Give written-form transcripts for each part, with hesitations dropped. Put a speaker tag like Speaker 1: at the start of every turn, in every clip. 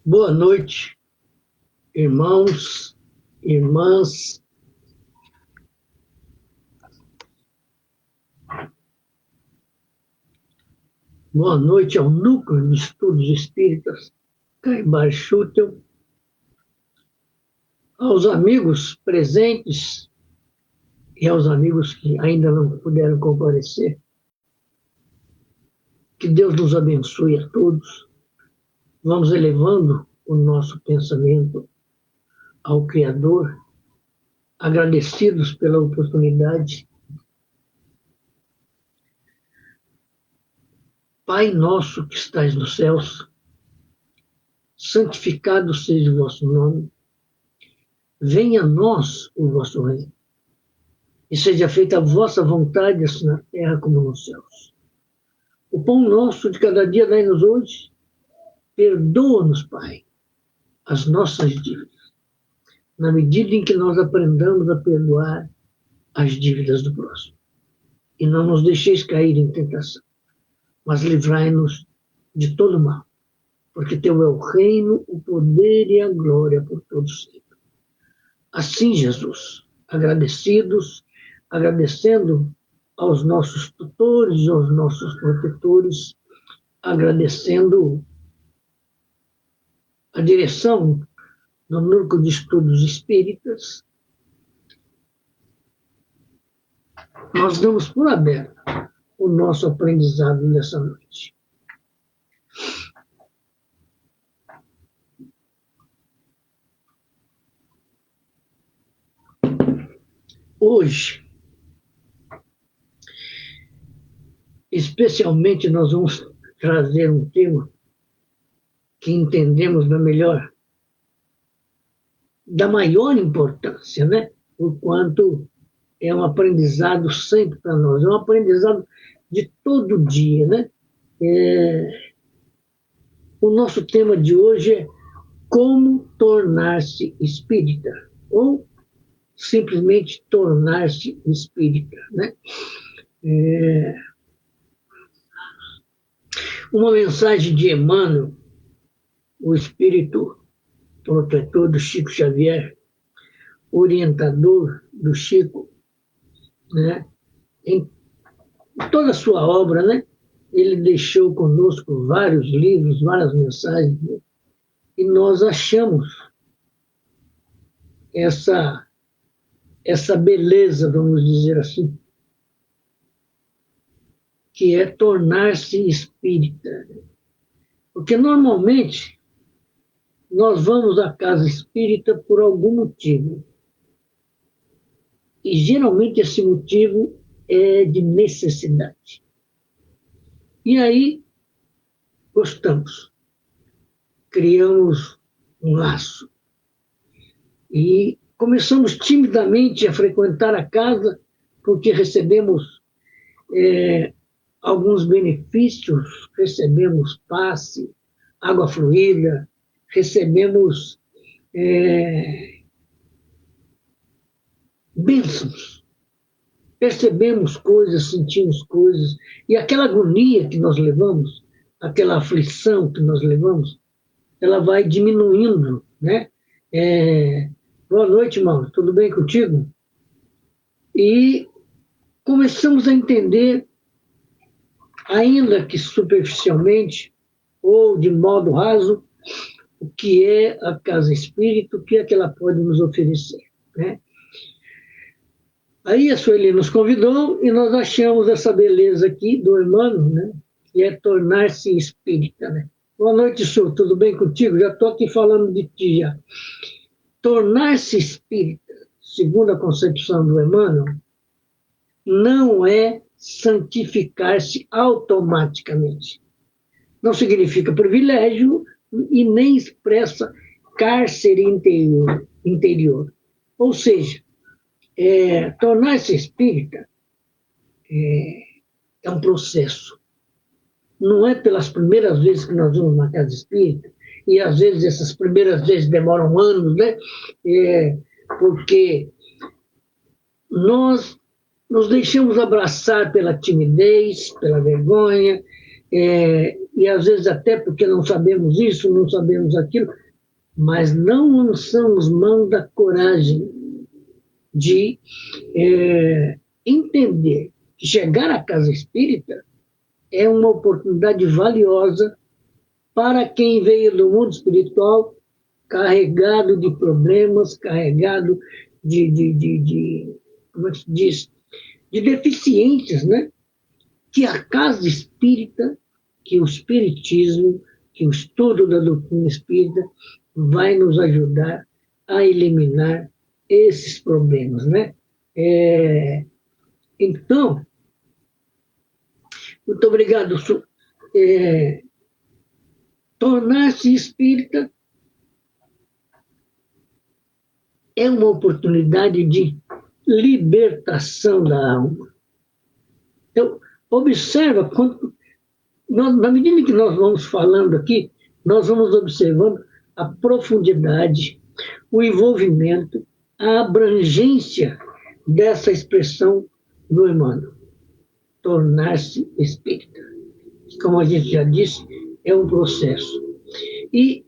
Speaker 1: Boa noite, irmãos, irmãs. Boa noite ao Núcleo de Estudos Espíritas Caibar Schutel, aos amigos presentes e aos amigos que ainda não puderam comparecer. Que Deus nos abençoe a todos. Vamos elevando o nosso pensamento ao Criador, agradecidos pela oportunidade. Pai nosso que estais nos céus, santificado seja o vosso nome. Venha a nós o vosso reino, e seja feita a vossa vontade, assim na terra como nos céus. O pão nosso de cada dia dai-nos hoje. Perdoa-nos, Pai, as nossas dívidas, na medida em que nós aprendamos a perdoar as dívidas do próximo. E não nos deixeis cair em tentação, mas livrai-nos de todo mal, porque teu é o reino, o poder e a glória por todos sempre. Assim, Jesus, agradecendo aos nossos tutores, aos nossos protetores, agradecendo a direção do Núcleo de Estudos Espíritas, nós damos por aberto o nosso aprendizado nessa noite. Hoje, especialmente, nós vamos trazer um tema que entendemos da maior importância, né? Por quanto é um aprendizado sempre para nós, é um aprendizado de todo dia, né? O nosso tema de hoje é como tornar-se espírita, ou simplesmente tornar-se espírita, né? Uma mensagem de Emmanuel, o espírito protetor do Chico Xavier, orientador do Chico, né? Em toda a sua obra, né? Ele deixou conosco vários livros, várias mensagens, né? E nós achamos essa beleza, vamos dizer assim, que é tornar-se espírita. Porque normalmente nós vamos à casa espírita por algum motivo. E geralmente esse motivo é de necessidade. E aí gostamos, criamos um laço. E começamos timidamente a frequentar a casa porque recebemos alguns benefícios, recebemos passe, água fluida, recebemos bênçãos, percebemos coisas, sentimos coisas, e aquela agonia que nós levamos, aquela aflição que nós levamos, ela vai diminuindo, né? Boa noite, irmão, tudo bem contigo? E começamos a entender, ainda que superficialmente, ou de modo raso, o que é a casa espírita, o que é que ela pode nos oferecer, né? Aí a Sueli nos convidou e nós achamos essa beleza aqui do Emmanuel, né? Que é tornar-se espírita, né? Boa noite, Su, tudo bem contigo? Já estou aqui falando de ti já. Tornar-se espírita, segundo a concepção do Emmanuel, não é santificar-se automaticamente. Não significa privilégio e nem expressa cárcere interior. Ou seja, tornar-se espírita é um processo. Não é pelas primeiras vezes que nós vamos na casa espírita, e às vezes essas primeiras vezes demoram anos, né? Porque nós nos deixamos abraçar pela timidez, pela vergonha, e às vezes até porque não sabemos isso, não sabemos aquilo, mas não lançamos mão da coragem de entender que chegar à casa espírita é uma oportunidade valiosa para quem veio do mundo espiritual carregado de problemas, carregado como é que se diz, de deficiências, né? Que a casa espírita, que o espiritismo, que o estudo da doutrina espírita vai nos ajudar a eliminar esses problemas, né? Então, muito obrigado. Tornar-se espírita é uma oportunidade de libertação da alma. Então, observa, na medida que nós vamos falando aqui, nós vamos observando a profundidade, o envolvimento, a abrangência dessa expressão do Emmanuel. Tornar-se espírita. Como a gente já disse, é um processo. E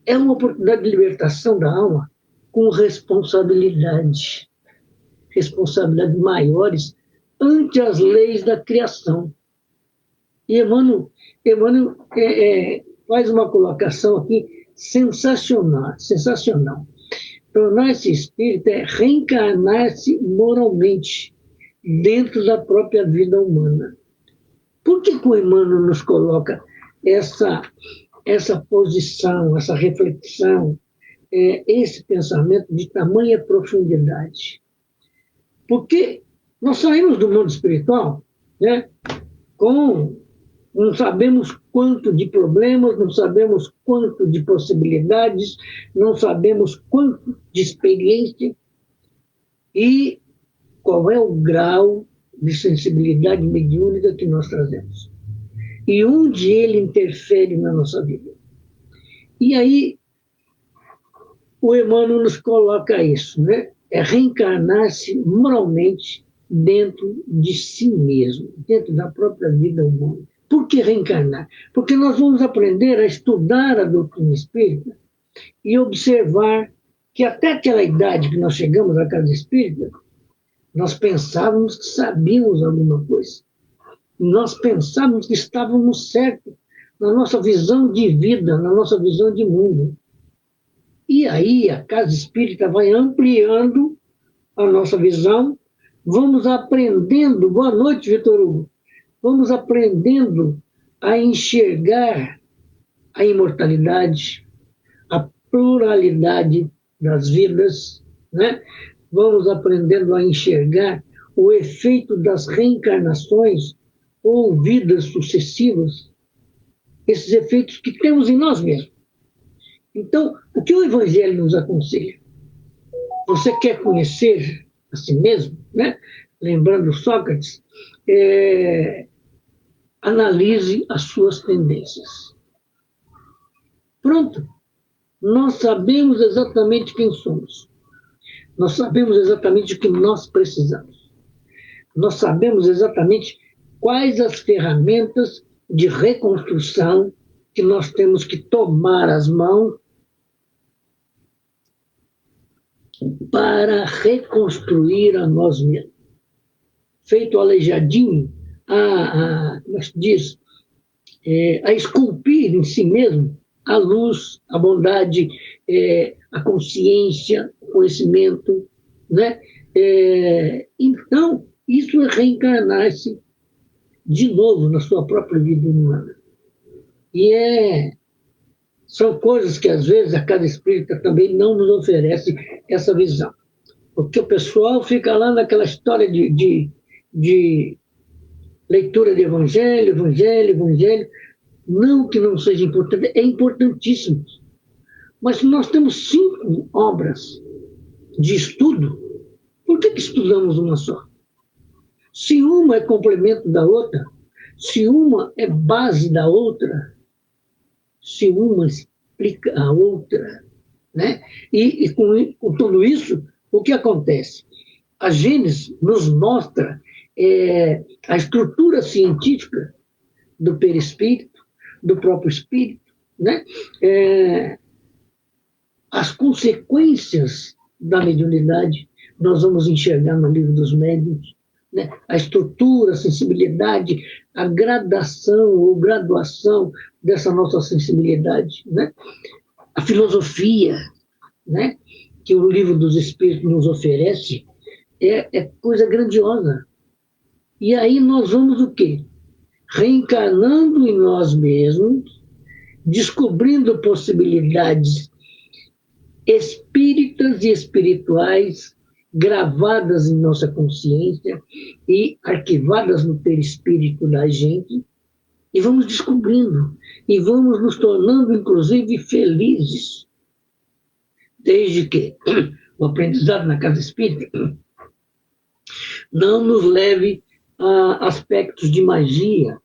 Speaker 1: é uma oportunidade de libertação da alma com responsabilidades maiores ante as leis da criação. E Emmanuel faz uma colocação aqui sensacional. Tornar-se espírita é reencarnar-se moralmente dentro da própria vida humana. Por que o Emmanuel nos coloca essa posição, essa reflexão, esse pensamento de tamanha profundidade? Porque nós saímos do mundo espiritual, né, não sabemos quanto de problemas, não sabemos quanto de possibilidades, não sabemos quanto de experiência e qual é o grau de sensibilidade mediúnica que nós trazemos. E onde ele interfere na nossa vida. E aí, o Emmanuel nos coloca isso, né? É reencarnar-se moralmente dentro de si mesmo, dentro da própria vida humana. Por que reencarnar? Porque nós vamos aprender a estudar a doutrina espírita e observar que até aquela idade que nós chegamos à casa espírita, nós pensávamos que sabíamos alguma coisa. Nós pensávamos que estávamos certos na nossa visão de vida, na nossa visão de mundo. E aí a casa espírita vai ampliando a nossa visão, vamos aprendendo, boa noite, Vitor Hugo, vamos aprendendo a enxergar a imortalidade, a pluralidade das vidas, né? Vamos aprendendo a enxergar o efeito das reencarnações ou vidas sucessivas, esses efeitos que temos em nós mesmos. Então, o que o Evangelho nos aconselha? Você quer conhecer a si mesmo, né? Lembrando Sócrates, analise as suas tendências. Pronto. Nós sabemos exatamente quem somos. Nós sabemos exatamente o que nós precisamos. Nós sabemos exatamente quais as ferramentas de reconstrução que nós temos que tomar as mãos para reconstruir a nós mesmos. Feito aleijadinho, como se diz, a esculpir em si mesmo a luz, a bondade, a consciência, o conhecimento, né? Então, isso é reencarnar-se de novo na sua própria vida humana. E são coisas que, às vezes, a casa espírita também não nos oferece essa visão. Porque o pessoal fica lá naquela história de leitura de evangelho. Não que não seja importante, é importantíssimo. Mas se nós temos 5 obras de estudo, por que estudamos uma só? Se uma é complemento da outra, se uma é base da outra, se uma explica a outra, né? E com tudo isso, o que acontece? A Gênesis nos mostra a estrutura científica do perispírito, do próprio espírito, né? As consequências da mediunidade nós vamos enxergar no Livro dos Médiuns, né? A estrutura, a sensibilidade, a gradação ou graduação dessa nossa sensibilidade, né? A filosofia, né, que o Livro dos Espíritos nos oferece é coisa grandiosa. E aí nós vamos o quê? Reencarnando em nós mesmos, descobrindo possibilidades espíritas e espirituais gravadas em nossa consciência e arquivadas no perispírito da gente, e vamos descobrindo, e vamos nos tornando, inclusive, felizes, desde que o aprendizado na casa espírita não nos leve a aspectos de magia.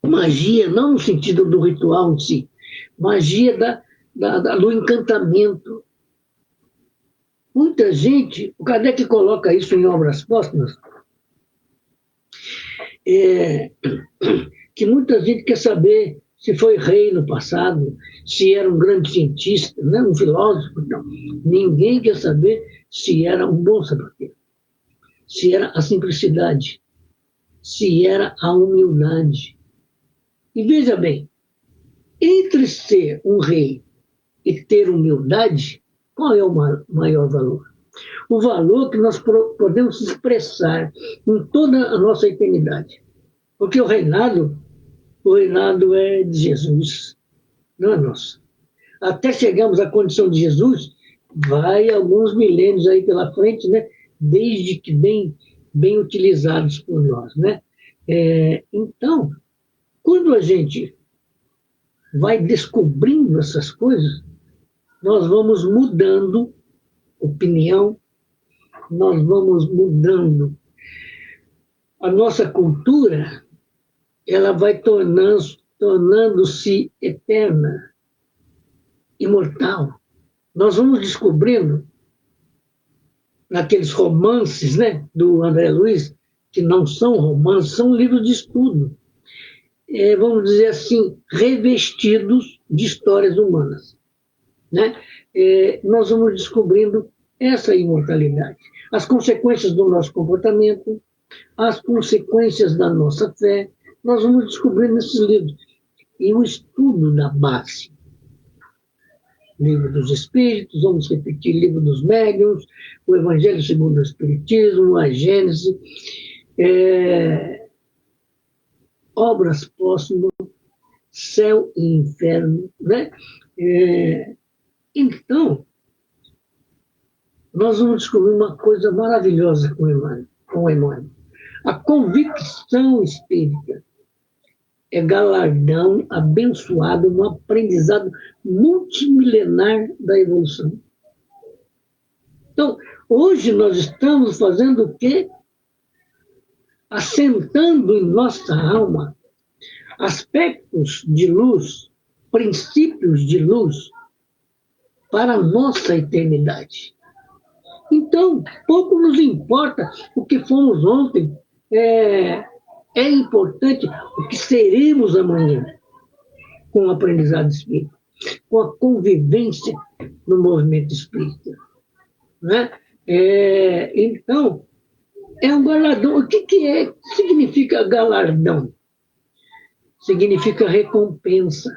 Speaker 1: Magia não no sentido do ritual em si, magia do encantamento. Muita gente, o Kardec coloca isso em Obras Póstumas, que muita gente quer saber se foi rei no passado, se era um grande cientista, né? Um filósofo. Não. Ninguém quer saber se era um bom sapateiro, se era a simplicidade, se era a humildade. E veja bem, entre ser um rei e ter humildade, qual é o maior valor? O valor que nós podemos expressar em toda a nossa eternidade. Porque o reinado é de Jesus, não é nosso. Até chegarmos à condição de Jesus, vai alguns milênios aí pela frente, né? Desde que bem utilizados por nós, né? Então, quando a gente vai descobrindo essas coisas, nós vamos mudando opinião, nós vamos mudando a nossa cultura, ela vai tornando-se eterna, imortal. Nós vamos descobrindo, naqueles romances, né, do André Luiz, que não são romances, são livros de estudo, vamos dizer assim, revestidos de histórias humanas, né? Nós vamos descobrindo essa imortalidade, as consequências do nosso comportamento, as consequências da nossa fé, nós vamos descobrindo nesses livros. E o estudo da base, Livro dos Espíritos, vamos repetir, Livro dos Médiuns, o Evangelho segundo o Espiritismo, a Gênese, Obras Póstumas, Céu e Inferno, né? Então, nós vamos descobrir uma coisa maravilhosa com o Emmanuel. A convicção espírita é galardão abençoado no aprendizado multimilenar da evolução. Então, hoje nós estamos fazendo o quê? Assentando em nossa alma aspectos de luz, princípios de luz para a nossa eternidade. Então, pouco nos importa o que fomos ontem, é importante o que seremos amanhã com o aprendizado espírita, com a convivência no movimento espírita, né? Então, é um galardão. O que significa galardão? Significa recompensa,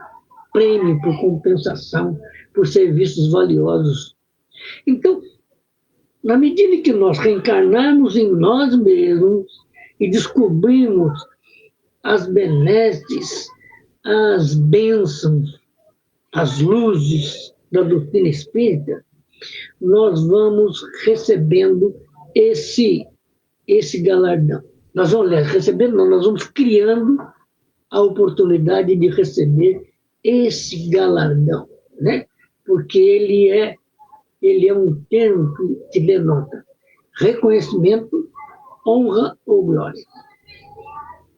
Speaker 1: prêmio por compensação, por serviços valiosos. Então, na medida que nós reencarnarmos em nós mesmos e descobrimos as benesses, as bênçãos, as luzes da doutrina espírita, nós vamos recebendo esse galardão. Nós vamos recebendo, nós vamos criando a oportunidade de receber esse galardão, né? Porque ele é um termo que denota reconhecimento, honra ou glória.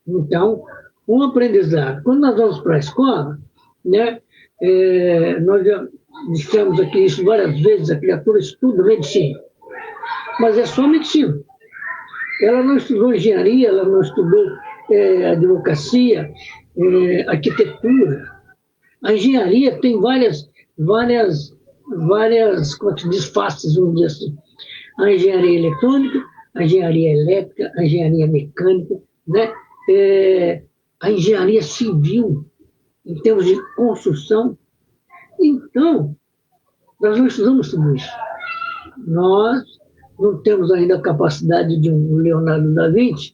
Speaker 1: Então, um aprendizado. Quando nós vamos para a escola, né, nós já dissemos aqui isso várias vezes, a criatura estuda medicina, mas é só medicina. Ela não estudou engenharia, ela não estudou advocacia, arquitetura. A engenharia tem várias como se diz, faces, vamos dizer assim. A engenharia eletrônica, a engenharia elétrica, a engenharia mecânica, né? A engenharia civil, em termos de construção. Então, nós não estudamos tudo isso. Nós não temos ainda a capacidade de um Leonardo da Vinci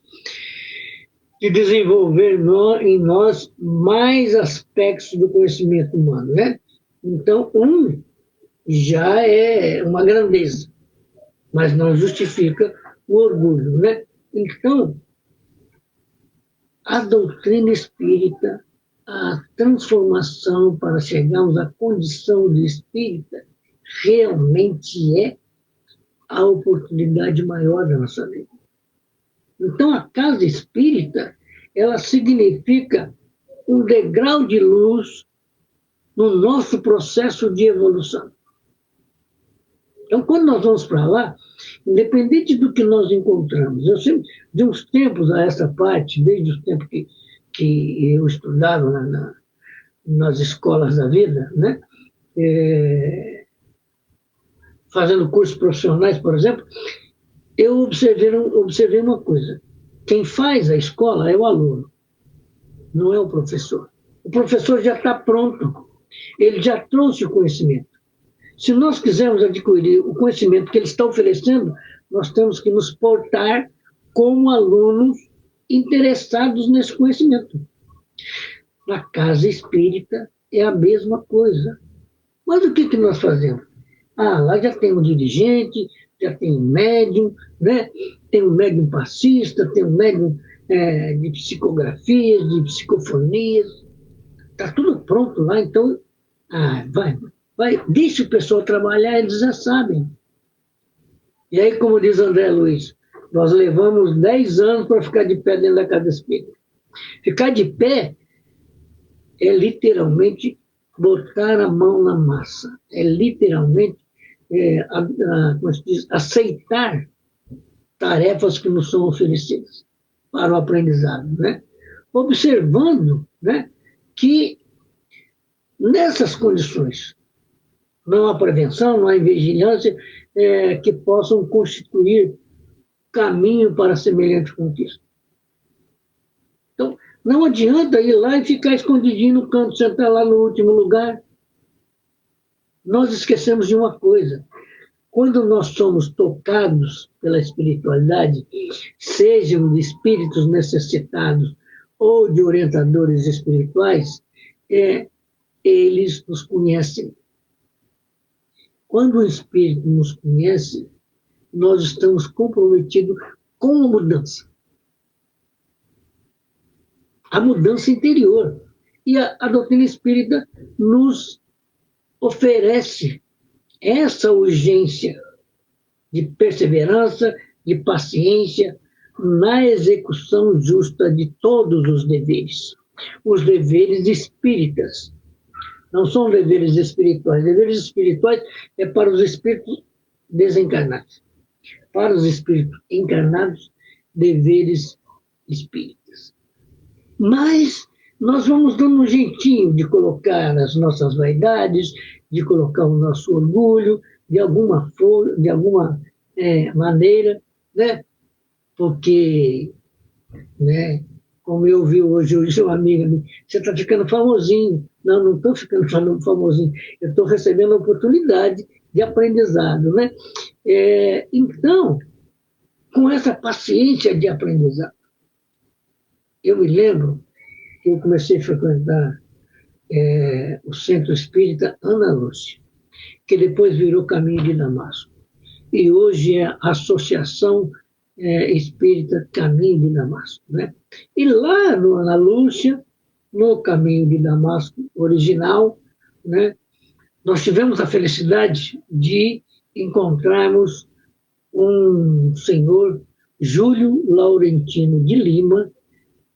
Speaker 1: de desenvolver em nós mais aspectos do conhecimento humano, né? Então, já é uma grandeza, mas não justifica o orgulho, né? Então, a doutrina espírita, a transformação para chegarmos à condição de espírita, realmente é a oportunidade maior da nossa vida. Então, a casa espírita, ela significa um degrau de luz no nosso processo de evolução. Então, quando nós vamos para lá, independente do que nós encontramos, eu sempre, de uns tempos a essa parte, desde os tempos que eu estudava nas escolas da vida, né? Fazendo cursos profissionais, por exemplo, eu observei uma coisa. Quem faz a escola é o aluno, não é o professor. O professor já está pronto, ele já trouxe o conhecimento. Se nós quisermos adquirir o conhecimento que ele está oferecendo, nós temos que nos portar como alunos interessados nesse conhecimento. Na casa espírita é a mesma coisa. Mas o que nós fazemos? Lá já tem um dirigente, já tem um médium, né? Tem um médium passista, tem um médium de psicografias, de psicofonias. Está tudo pronto lá, então deixa o pessoal trabalhar, eles já sabem. E aí, como diz André Luiz, nós levamos 10 anos para ficar de pé dentro da casa espírita. Ficar de pé é literalmente botar a mão na massa, é literalmente como se diz, aceitar tarefas que nos são oferecidas para o aprendizado, né? Observando, né, que nessas condições não há prevenção, não há vigilância que possam constituir caminho para semelhante conquista. Então, não adianta ir lá e ficar escondidinho no canto, sentar lá no último lugar. Nós esquecemos de uma coisa. Quando nós somos tocados pela espiritualidade, sejam de espíritos necessitados ou de orientadores espirituais, eles nos conhecem. Quando o espírito nos conhece, nós estamos comprometidos com a mudança. A mudança interior. E a doutrina espírita nos oferece essa urgência de perseverança, de paciência na execução justa de todos os deveres. Os deveres espíritas. Não são deveres espirituais. Deveres espirituais é para os espíritos desencarnados. Para os espíritos encarnados, deveres espíritas. Mas nós vamos dando um jeitinho de colocar as nossas vaidades, de colocar o nosso orgulho, de alguma maneira, né? Porque, né, como eu vi hoje uma amiga, você está ficando famosinho. Não estou ficando famosinho, eu estou recebendo a oportunidade de aprendizado, né? Então, com essa paciência de aprendizado, eu me lembro que eu comecei a frequentar o Centro Espírita Ana Lúcia, que depois virou Caminho de Damasco. E hoje é a Associação Espírita Caminho de Damasco, né? E lá no Ana Lúcia, no Caminho de Damasco original, né, nós tivemos a felicidade de encontrarmos um senhor, Júlio Laurentino de Lima,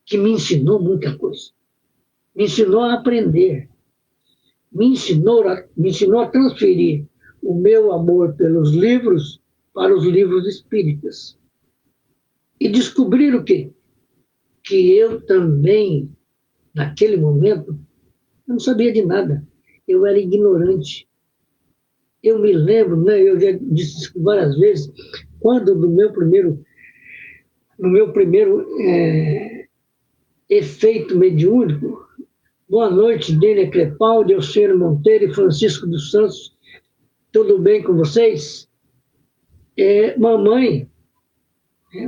Speaker 1: que me ensinou muita coisa. Me ensinou a aprender, me ensinou a transferir o meu amor pelos livros para os livros espíritas. E descobrir o quê? que eu também, naquele momento, eu não sabia de nada. Eu era ignorante. Eu me lembro, né, eu já disse isso várias vezes, quando no meu primeiro efeito mediúnico, boa noite, Dênia Crepaldi, Alcino Monteiro e Francisco dos Santos, tudo bem com vocês? Mamãe,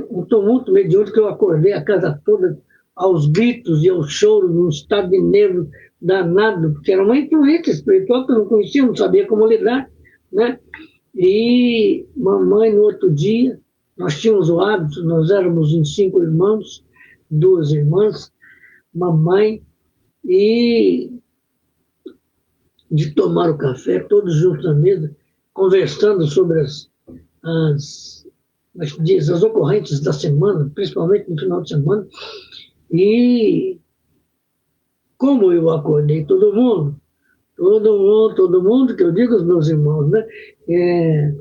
Speaker 1: um tumulto mediúnico, eu acordei a casa toda aos gritos e aos choros, num estado de nervo danado, porque era uma influência espiritual que eu não conhecia, não sabia como lidar, né? E mamãe, no outro dia, nós tínhamos o hábito, nós éramos em 5 irmãos, 2 irmãs, mamãe, e de tomar o café, todos juntos na mesa, conversando sobre as ocorrências da semana, principalmente no final de semana, e como eu acordei todo mundo, que eu digo os meus irmãos, né?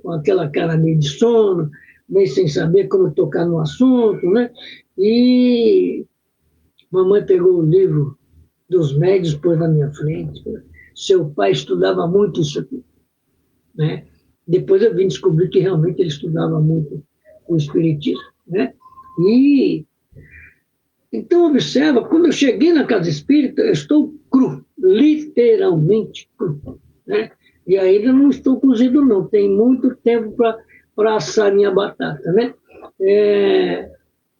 Speaker 1: Com aquela cara meio de sono, meio sem saber como tocar no assunto, né? E mamãe pegou o livro dos médios, pôs na minha frente. Seu pai estudava muito isso aqui, né? Depois eu vim descobrir que realmente ele estudava muito o espiritismo, né? E então observa, quando eu cheguei na casa espírita, eu estou cru, literalmente cru, né? E ainda não estou cozido não, tem muito tempo para assar minha batata, né?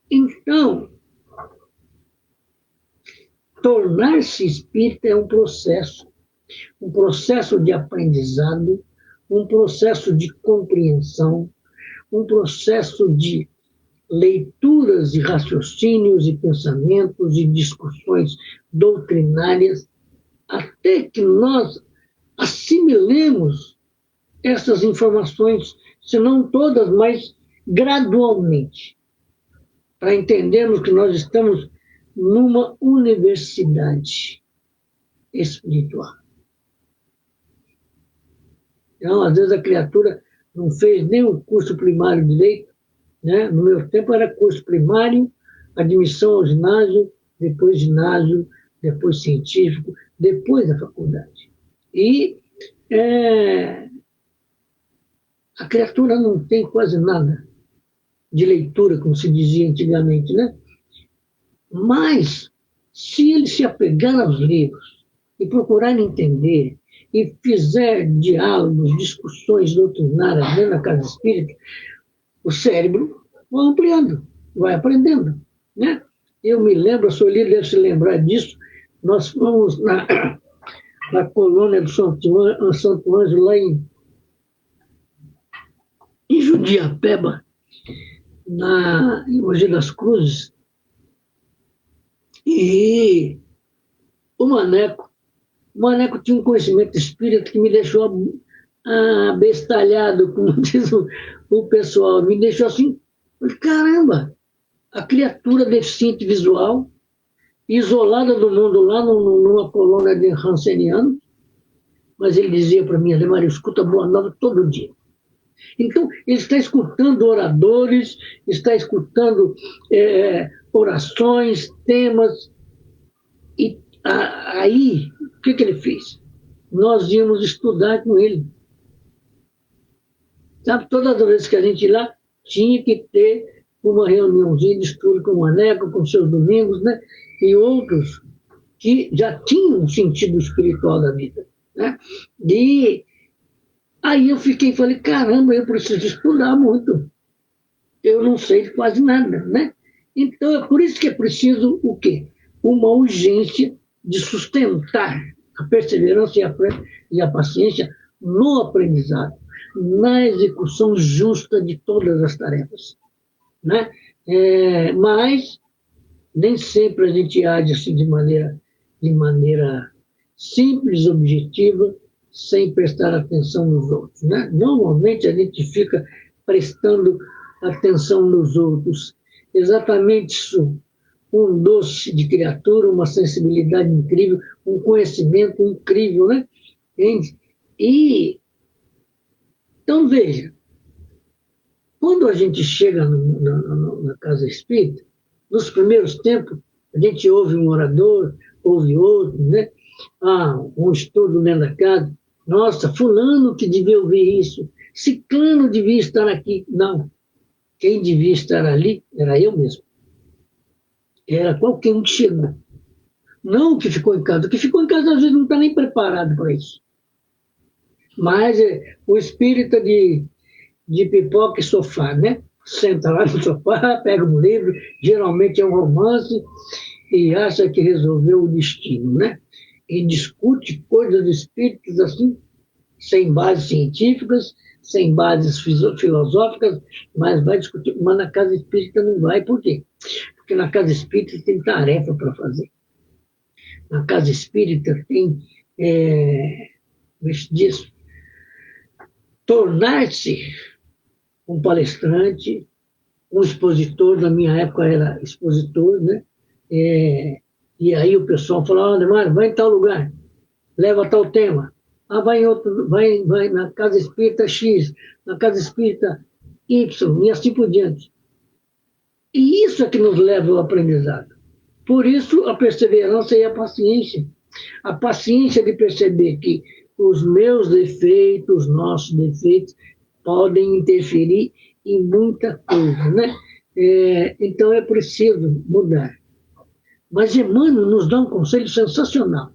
Speaker 1: Então, tornar-se espírita é um processo de aprendizado, um processo de compreensão, um processo de leituras e raciocínios e pensamentos e discussões doutrinárias, até que nós assimilemos essas informações, se não todas, mas gradualmente, para entendermos que nós estamos numa universidade espiritual. Então, às vezes a criatura não fez nem o curso primário direito, né? No meu tempo era curso primário, admissão ao ginásio, depois científico, depois da faculdade. E a criatura não tem quase nada de leitura, como se dizia antigamente, né? Mas, se ele se apegar aos livros e procurar entender, e fizer diálogos, discussões doutrinárias dentro da casa espírita, o cérebro vai ampliando, vai aprendendo, né? Eu me lembro, a Sueli deve se lembrar disso, nós fomos na colônia do Santo Ângelo, lá em Judaiapeba, em Mogi das Cruzes, e o Maneco tinha um conhecimento espírita que me deixou abestalhado, como diz o pessoal, me deixou assim, caramba, a criatura deficiente visual, isolada do mundo lá numa colônia de Hansenianos, mas ele dizia para mim, Ademar, escuta Boa Nova todo dia. Então, ele está escutando oradores, está escutando orações, temas, e aí, o que ele fez? Nós íamos estudar com ele. Sabe, todas as vezes que a gente ia lá, tinha que ter uma reuniãozinha de estudo com o Maneco, com seus domingos, né? E outros que já tinham um sentido espiritual da vida, né? E aí eu falei, caramba, eu preciso estudar muito. Eu não sei de quase nada, né? Então, é por isso que é preciso o quê? Uma urgência de sustentar a perseverança e a paciência no aprendizado, na execução justa de todas as tarefas, né? Mas nem sempre a gente age assim de maneira simples, objetiva, sem prestar atenção nos outros, né? Normalmente a gente fica prestando atenção nos outros. Exatamente isso. Um doce de criatura, uma sensibilidade incrível, um conhecimento incrível, né? E então, veja, quando a gente chega na casa espírita, nos primeiros tempos, A gente ouve um orador, ouve outro, né? Um estudo dentro da casa. Nossa, fulano que devia ouvir isso. Ciclano devia estar aqui. Não. Quem devia estar ali era eu mesmo. Era qualquer um que chegou. Não o que ficou em casa. O que ficou em casa, às vezes, não está nem preparado para isso. Mas o espírito de pipoca e sofá, né? Senta lá no sofá, pega um livro, geralmente é um romance, e acha que resolveu o destino, né? E discute coisas espíritas assim, sem bases científicas, sem bases filosóficas, mas vai discutir. Mas na casa espírita não vai, por quê? Porque na casa espírita tem tarefa para fazer. Na casa espírita tem, como se diz, tornar-se um palestrante, um expositor, na minha época era expositor, né? E aí o pessoal falava, Ademar, vai em tal lugar, leva tal tema. Vai em outro, vai na casa espírita X, na casa espírita Y, e assim por diante. E isso é que nos leva ao aprendizado. Por isso, a perseverança e a paciência. A paciência de perceber que os meus defeitos, nossos defeitos, podem interferir em muita coisa, né? Então é preciso mudar. Mas Emmanuel nos dá um conselho sensacional.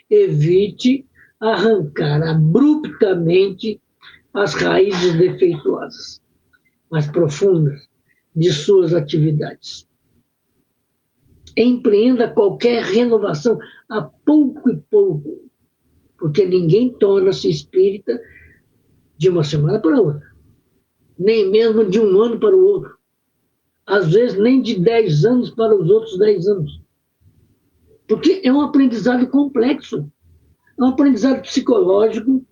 Speaker 1: Evite arrancar abruptamente as raízes defeituosas, mais profundas, de suas atividades. Empreenda qualquer renovação a pouco e pouco, porque ninguém torna-se espírita de uma semana para outra, nem mesmo de um ano para o outro, às vezes nem de 10 anos para os outros 10 anos, porque é um aprendizado complexo, é um aprendizado psicológico,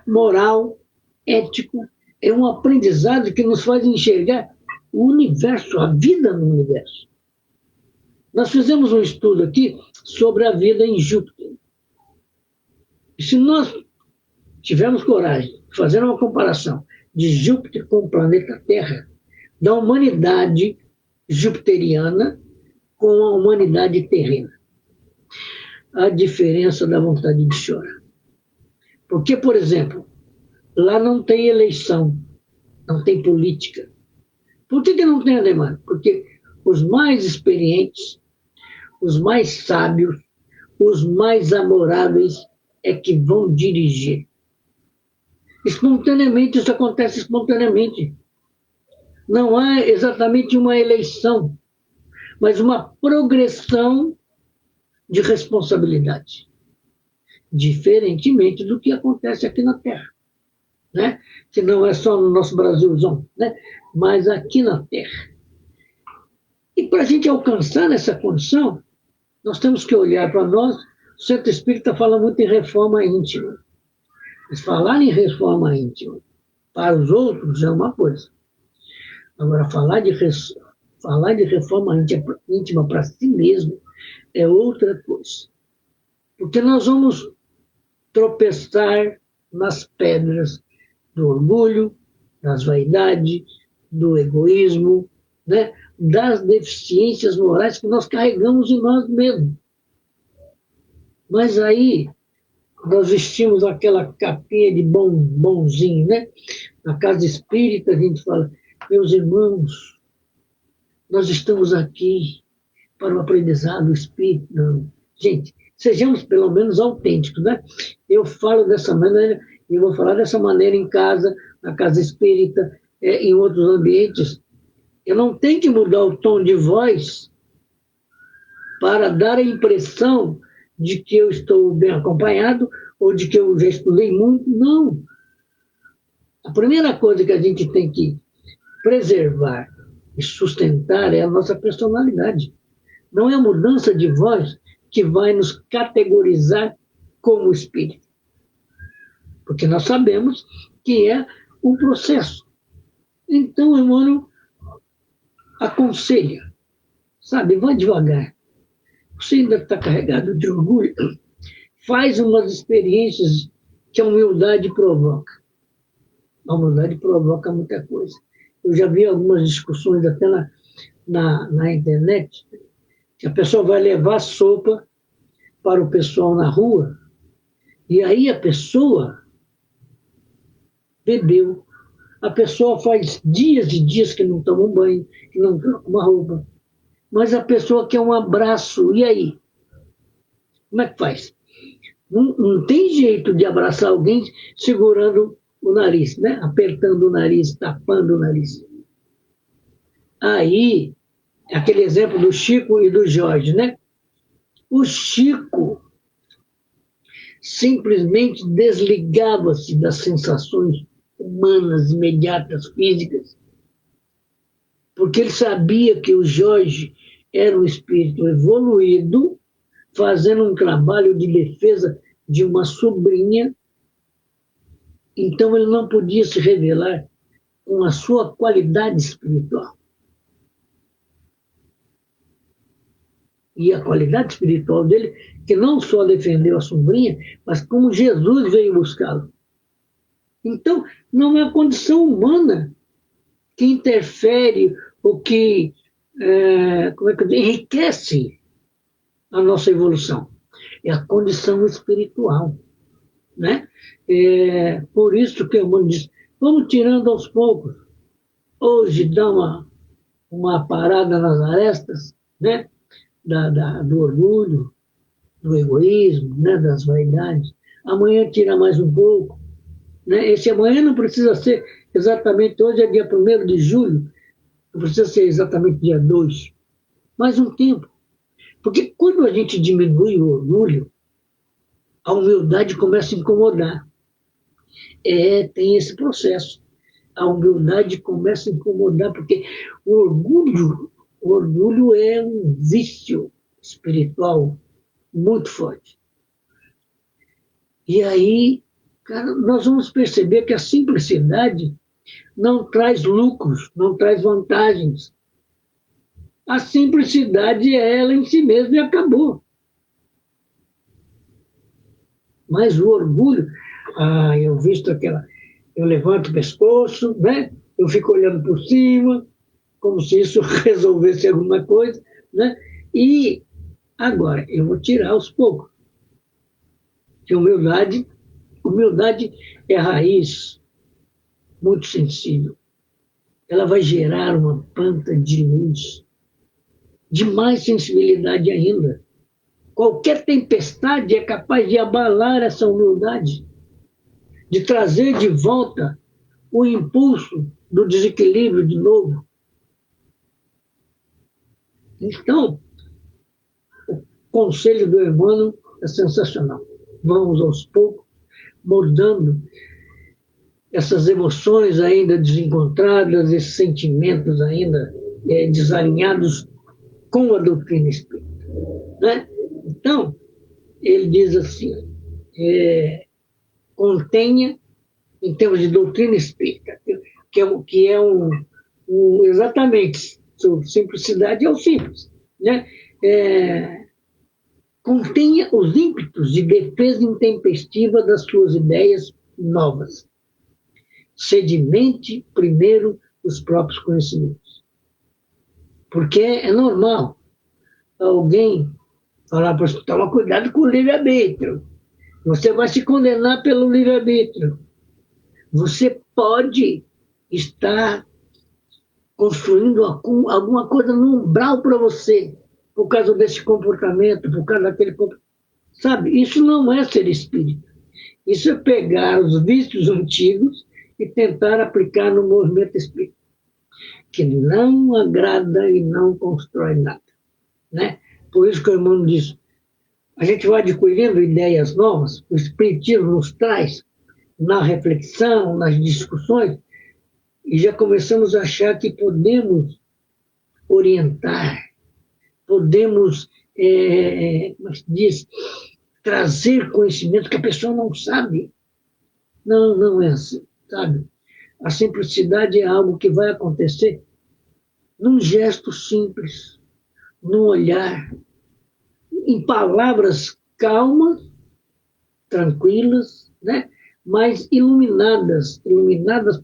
Speaker 1: moral, ético, é um aprendizado que nos faz enxergar o universo, a vida no universo. Nós fizemos um estudo aqui sobre a vida em Júpiter. E se nós tivermos coragem de fazer uma comparação de Júpiter com o planeta Terra, da humanidade jupiteriana com a humanidade terrena, a diferença da vontade de chorar. Porque, por exemplo, lá não tem eleição, não tem política. Por que não tem, Ademar? Porque os mais experientes, os mais sábios, os mais amoráveis é que vão dirigir. Espontaneamente, isso acontece espontaneamente. Não há exatamente uma eleição, mas uma progressão de responsabilidade, diferentemente do que acontece aqui na Terra, né? Que não é só no nosso Brasilzão, né? Mas aqui na Terra. E para a gente alcançar essa condição, nós temos que olhar para nós. O Centro Espírita fala muito em reforma íntima. Mas falar em reforma íntima para os outros é uma coisa. Agora, falar de reforma íntima para si mesmo é outra coisa. Porque nós vamos tropeçar nas pedras do orgulho, das vaidades, do egoísmo, né? Das deficiências morais que nós carregamos em nós mesmos. Mas aí nós vestimos aquela capinha de bonzinho, né? Na casa espírita a gente fala, meus irmãos, nós estamos aqui para o aprendizado espírita. Não. Gente, sejamos pelo menos autênticos, né? Eu falo dessa maneira, e eu vou falar dessa maneira em casa, na casa espírita, em outros ambientes. Eu não tenho que mudar o tom de voz para dar a impressão de que eu estou bem acompanhado ou de que eu já estudei muito. Não. A primeira coisa que a gente tem que preservar e sustentar é a nossa personalidade. Não é a mudança de voz que vai nos categorizar como espírito. Porque nós sabemos que é um processo. Então, Emmanuel aconselha, sabe, vai devagar. Você ainda está carregado de orgulho, faz umas experiências que a humildade provoca. A humildade provoca muita coisa. Eu já vi algumas discussões até na internet A pessoa vai levar sopa para o pessoal na rua, e aí a pessoa bebeu. A pessoa faz dias e dias que não toma um banho, que não troca uma roupa. Mas a pessoa quer um abraço, e aí? Como é que faz? Não tem jeito de abraçar alguém segurando o nariz, né? Apertando o nariz, tapando o nariz. Aí, aquele exemplo do Chico e do Jorge, né? O Chico simplesmente desligava-se das sensações humanas, imediatas, físicas, porque ele sabia que o Jorge era um espírito evoluído, fazendo um trabalho de defesa de uma sobrinha, então ele não podia se revelar com a sua qualidade espiritual. E a qualidade espiritual dele, que não só defendeu a sobrinha, mas como Jesus veio buscá-lo. Então, não é a condição humana que interfere ou que enriquece a nossa evolução. É a condição espiritual. Né? Por isso que o mundo diz, vamos tirando aos poucos. Hoje dá uma parada nas arestas, né? Do orgulho, do egoísmo, né? Das vaidades. Amanhã tira mais um pouco. Né? Esse amanhã não precisa ser exatamente, hoje é dia 1º de julho, não precisa ser exatamente dia 2. Mais um tempo. Porque quando a gente diminui o orgulho, a humildade começa a incomodar. Tem esse processo. A humildade começa a incomodar, porque o orgulho é um vício espiritual muito forte. E aí, cara, nós vamos perceber que a simplicidade não traz lucros, não traz vantagens. A simplicidade é ela em si mesma e acabou. Mas o orgulho, eu visto eu levanto o pescoço, né? Eu fico olhando por cima, como se isso resolvesse alguma coisa, né? E agora, eu vou tirar aos poucos. Que humildade é a raiz muito sensível. Ela vai gerar uma planta de luz, de mais sensibilidade ainda. Qualquer tempestade é capaz de abalar essa humildade, de trazer de volta o impulso do desequilíbrio de novo. Então, o conselho do Emmanuel é sensacional. Vamos aos poucos mudando essas emoções ainda desencontradas, esses sentimentos ainda desalinhados com a doutrina espírita. Né? Então, ele diz assim, contenha, em termos de doutrina espírita, que é exatamente, simplicidade é o simples, né? Contenha os ímpetos de defesa intempestiva das suas ideias novas. Sedimente primeiro os próprios conhecimentos. Porque é normal alguém falar para você, toma cuidado com o livre-arbítrio. Você vai se condenar pelo livre-arbítrio. Você pode estar construindo alguma coisa no umbral para você, por causa desse comportamento, por causa daquele comportamento. Sabe, isso não é ser espírita. Isso é pegar os vícios antigos e tentar aplicar no movimento espírita, que não agrada e não constrói nada. Né? Por isso que o irmão diz, a gente vai adquirindo ideias novas, o espiritismo nos traz na reflexão, nas discussões, e já começamos a achar que podemos orientar, podemos, como se diz, trazer conhecimento que a pessoa não sabe. Não é assim, sabe? A simplicidade é algo que vai acontecer num gesto simples, num olhar, em palavras calmas, tranquilas, né? Mas iluminadas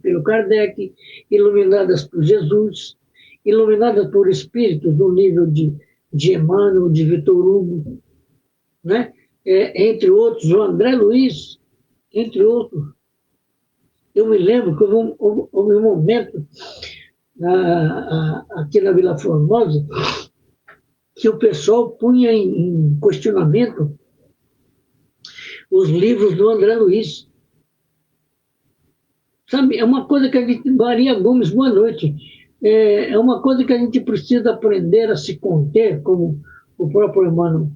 Speaker 1: pelo Kardec, iluminadas por Jesus, iluminadas por espíritos do nível de de Emmanuel, de Vitor Hugo, né? Entre outros, o André Luiz, entre outros. Eu me lembro que houve um momento aqui na Vila Formosa que o pessoal punha em questionamento os livros do André Luiz. Sabe, é uma coisa que a gente... Maria Gomes, boa noite. É uma coisa que a gente precisa aprender a se conter, como o próprio Emmanuel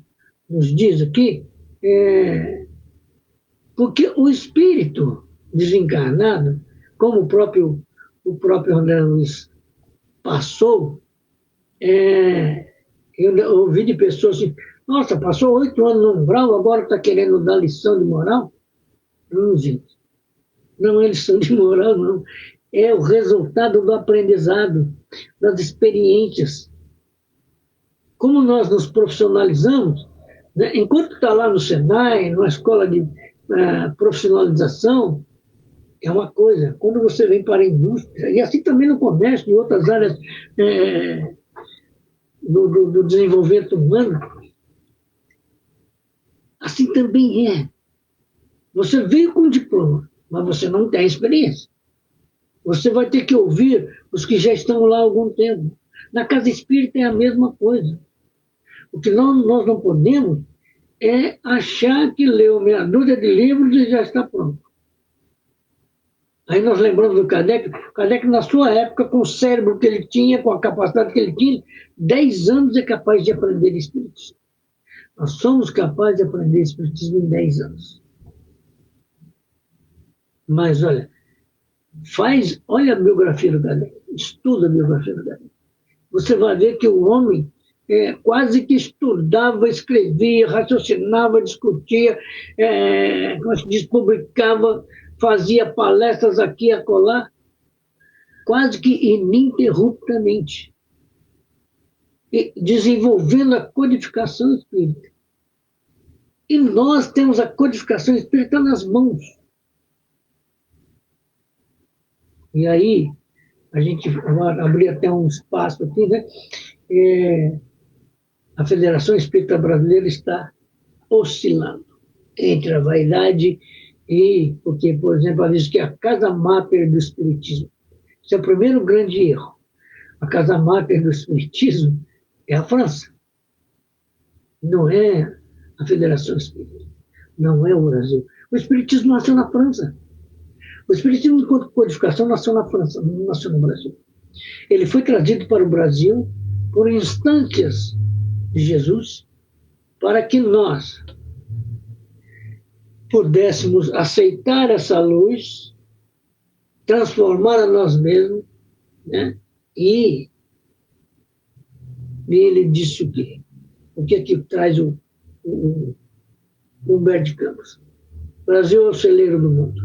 Speaker 1: nos diz aqui, porque o espírito desencarnado, como o próprio André Luiz passou, eu ouvi de pessoas assim, nossa, passou 8 anos no umbral, agora está querendo dar lição de moral? Não, gente. Não é lição de moral, não. É o resultado do aprendizado, das experiências. Como nós nos profissionalizamos, né? Enquanto está lá no Senai, numa escola de profissionalização, é uma coisa. Quando você vem para a indústria, e assim também no comércio, em outras áreas do desenvolvimento humano, assim também é. Você veio com diploma, mas você não tem experiência. Você vai ter que ouvir os que já estão lá há algum tempo. Na casa espírita é a mesma coisa. O que nós não podemos é achar que leu meia dúzia de livros e já está pronto. Aí nós lembramos do Kardec. Kardec, na sua época, com o cérebro que ele tinha, com a capacidade que ele tinha, 10 anos é capaz de aprender espiritismo. Nós somos capazes de aprender espiritismo em 10 anos. Mas, olha, olha a biografia do Kardec, estuda a biografia do Kardec. Você vai ver que o homem quase que estudava, escrevia, raciocinava, discutia, como se diz, publicava, fazia palestras aqui e acolá, quase que ininterruptamente, desenvolvendo a codificação espírita. E nós temos a codificação espírita nas mãos. E aí, a gente vai abrir até um espaço aqui, né? A Federação Espírita Brasileira está oscilando entre a vaidade porque, por exemplo, ela diz que é a casa máter do Espiritismo. Esse é o primeiro grande erro. A casa máter do Espiritismo é a França. Não é a Federação Espírita. Não é o Brasil. O Espiritismo nasceu na França. O Espiritismo, enquanto codificação, nasceu na França, não nasceu no Brasil. Ele foi trazido para o Brasil por instâncias de Jesus, para que nós pudéssemos aceitar essa luz, transformar a nós mesmos, né? E ele disse o quê? O que é que traz o Humberto de Campos? O Brasil é o celeiro do mundo.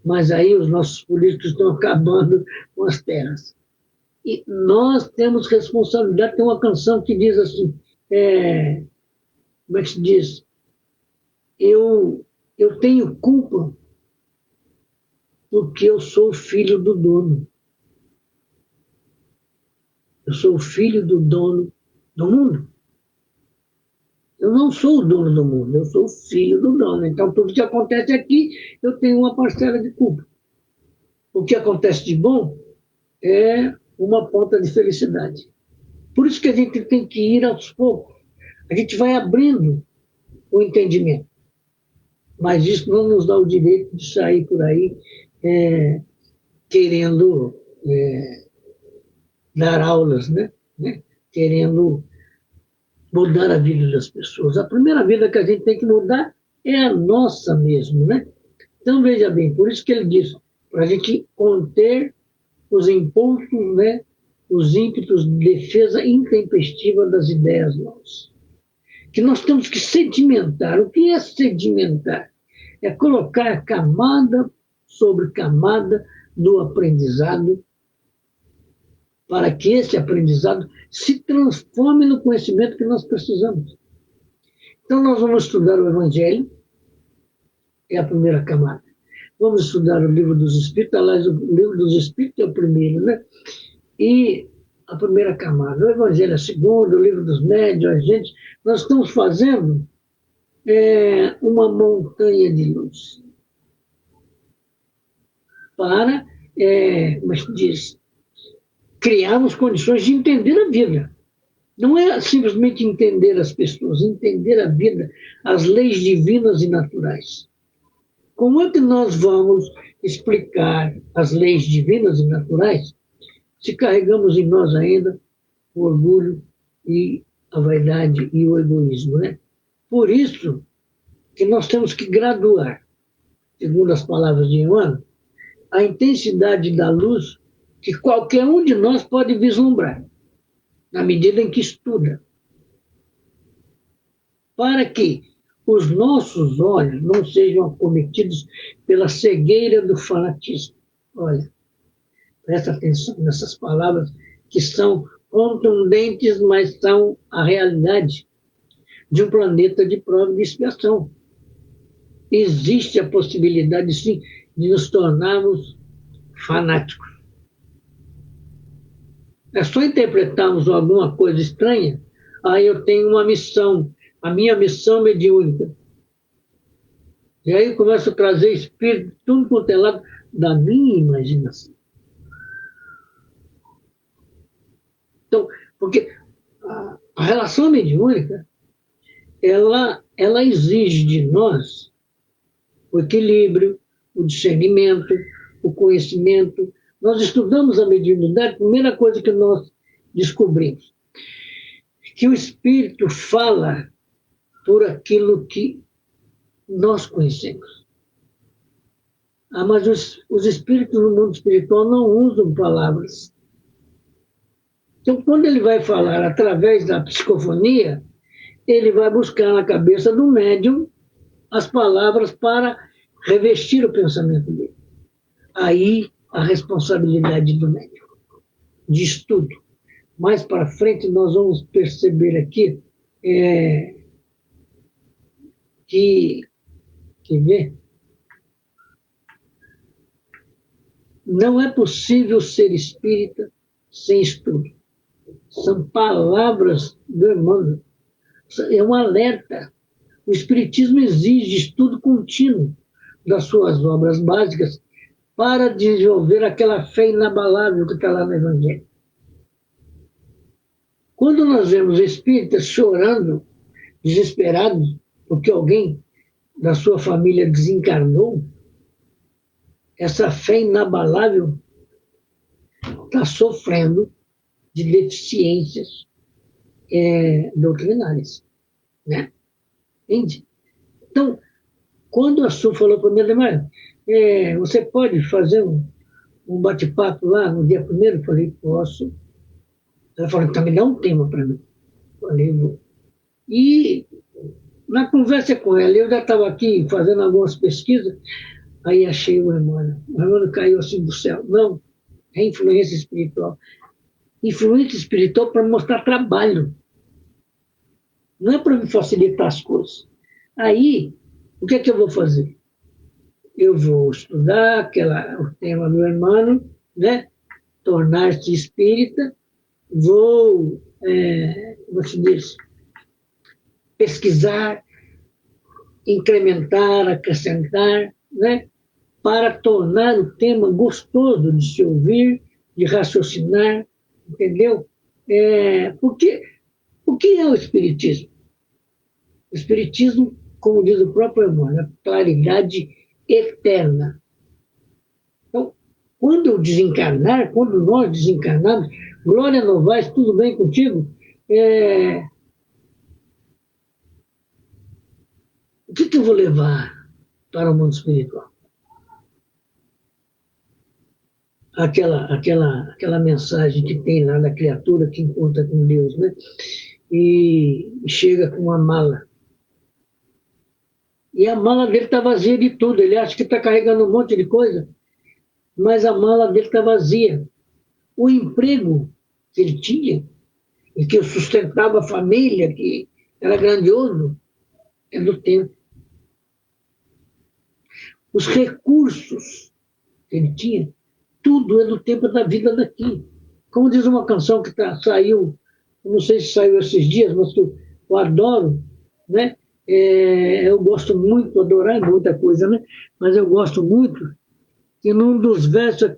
Speaker 1: Mas aí os nossos políticos estão acabando com as terras. E nós temos responsabilidade. Tem uma canção que diz assim, como é que se diz? Eu tenho culpa porque eu sou filho do dono. Eu sou filho do dono do mundo. Eu não sou o dono do mundo, eu sou o filho do dono. Então, tudo que acontece aqui, eu tenho uma parcela de culpa. O que acontece de bom é uma ponta de felicidade. Por isso que a gente tem que ir aos poucos. A gente vai abrindo o entendimento. Mas isso não nos dá o direito de sair por aí querendo dar aulas, né? Querendo mudar a vida das pessoas. A primeira vida que a gente tem que mudar é a nossa mesmo, né? Então, veja bem, por isso que ele diz, para a gente conter os impulsos, né? Os ímpetos de defesa intempestiva das ideias nossas. Que nós temos que sedimentar. O que é sedimentar? É colocar camada sobre camada do aprendizado para que esse aprendizado se transforme no conhecimento que nós precisamos. Então, nós vamos estudar o Evangelho, é a primeira camada. Vamos estudar o Livro dos Espíritos, aliás, o Livro dos Espíritos é o primeiro, né? E a primeira camada. O Evangelho é a segunda, o Livro dos Médiuns, a gente, nós estamos fazendo uma montanha de luz para, como se diz, criarmos condições de entender a vida. Não é simplesmente entender as pessoas, entender a vida, as leis divinas e naturais. Como é que nós vamos explicar as leis divinas e naturais se carregamos em nós ainda o orgulho e a vaidade e o egoísmo, né? Por isso que nós temos que graduar, segundo as palavras de Emmanuel, a intensidade da luz que qualquer um de nós pode vislumbrar, na medida em que estuda, para que os nossos olhos não sejam acometidos pela cegueira do fanatismo. Olha, presta atenção nessas palavras que são contundentes, mas são a realidade de um planeta de prova e de expiação. Existe a possibilidade, sim, de nos tornarmos fanáticos. É só interpretarmos alguma coisa estranha, aí eu tenho uma missão, a minha missão mediúnica. E aí eu começo a trazer espírito, tudo quanto é lado da minha imaginação. Então, porque a relação mediúnica, ela exige de nós o equilíbrio, o discernimento, o conhecimento. Nós estudamos a mediunidade, a primeira coisa que nós descobrimos, que o espírito fala por aquilo que nós conhecemos. Mas os espíritos no mundo espiritual não usam palavras. Então, quando ele vai falar através da psicofonia, ele vai buscar na cabeça do médium as palavras para revestir o pensamento dele. Aí a responsabilidade do médium, de estudo. Mais para frente nós vamos perceber aqui quer ver? Não é possível ser espírita sem estudo. São palavras do Emmanuel. É um alerta. O espiritismo exige estudo contínuo das suas obras básicas para desenvolver aquela fé inabalável que está lá no Evangelho. Quando nós vemos espíritas chorando, desesperados, porque alguém da sua família desencarnou, essa fé inabalável está sofrendo de deficiências doutrinárias. Né? Entende? Então, quando a Su falou para mim, Ademar, você pode fazer um bate-papo lá no dia 1º? Eu falei, posso. Ela falou, então me dá um tema para mim. Eu falei, vou. E na conversa com ela, eu já estava aqui fazendo algumas pesquisas, aí achei o Emmanuel. O Emmanuel caiu assim do céu. Não, é influência espiritual. Influência espiritual para mostrar trabalho. Não é para me facilitar as coisas. Aí, o que é que eu vou fazer? Eu vou estudar o tema do Emmanuel, né? Tornar-se espírita, vou, como se diz, pesquisar, incrementar, acrescentar, né? Para tornar o tema gostoso de se ouvir, de raciocinar, entendeu? Porque o que é o Espiritismo? O Espiritismo, como diz o próprio Emmanuel, é claridade eterna. Então, quando eu desencarnar, quando nós desencarnarmos, Glória Novaes, tudo bem contigo? O que eu vou levar para o mundo espiritual? Aquela mensagem que tem lá da criatura que encontra com Deus, né? E chega com uma mala. E a mala dele está vazia de tudo. Ele acha que está carregando um monte de coisa, mas a mala dele está vazia. O emprego que ele tinha, e que sustentava a família, que era grandioso, é do tempo. Os recursos que ele tinha, tudo é do tempo da vida daqui. Como diz uma canção que saiu, não sei se saiu esses dias, mas que eu adoro, né? Eu gosto muito, adorar é muita coisa, né? Mas eu gosto muito que num dos versos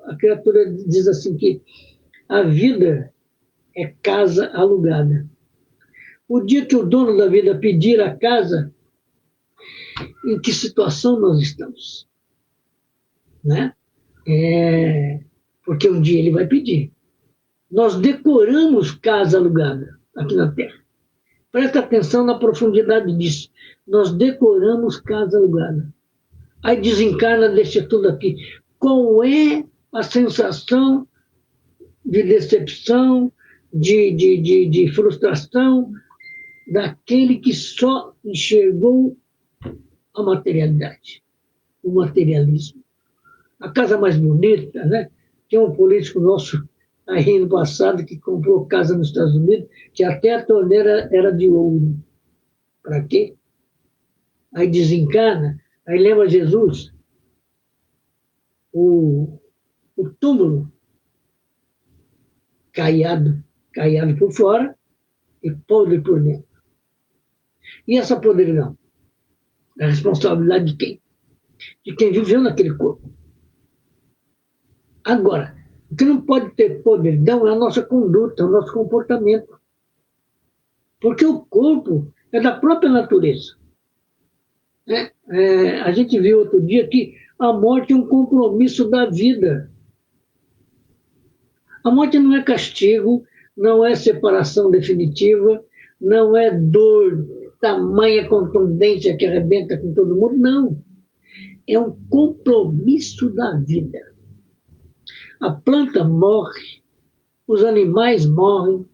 Speaker 1: a criatura diz assim que a vida é casa alugada. O dia que o dono da vida pedir a casa, em que situação nós estamos? Né? Porque um dia ele vai pedir. Nós decoramos casa alugada aqui na Terra. Presta atenção na profundidade disso. Nós decoramos casa alugada. Aí desencarna, deixa tudo aqui. Qual é a sensação de decepção, de frustração daquele que só enxergou a materialidade, o materialismo? A casa mais bonita, né? Tem um político nosso aí no passado que comprou casa nos Estados Unidos, que até a torneira era de ouro. Para quê? Aí desencarna, aí lembra Jesus, o túmulo caiado por fora e podre por dentro. E essa podridão? É a responsabilidade de quem? De quem viveu naquele corpo. Agora, o que não pode ter podridão é a nossa conduta, o nosso comportamento. Porque o corpo é da própria natureza. A gente viu outro dia que a morte é um compromisso da vida. A morte não é castigo, não é separação definitiva, não é dor, tamanha contundência que arrebenta com todo mundo, não. É um compromisso da vida. A planta morre, os animais morrem,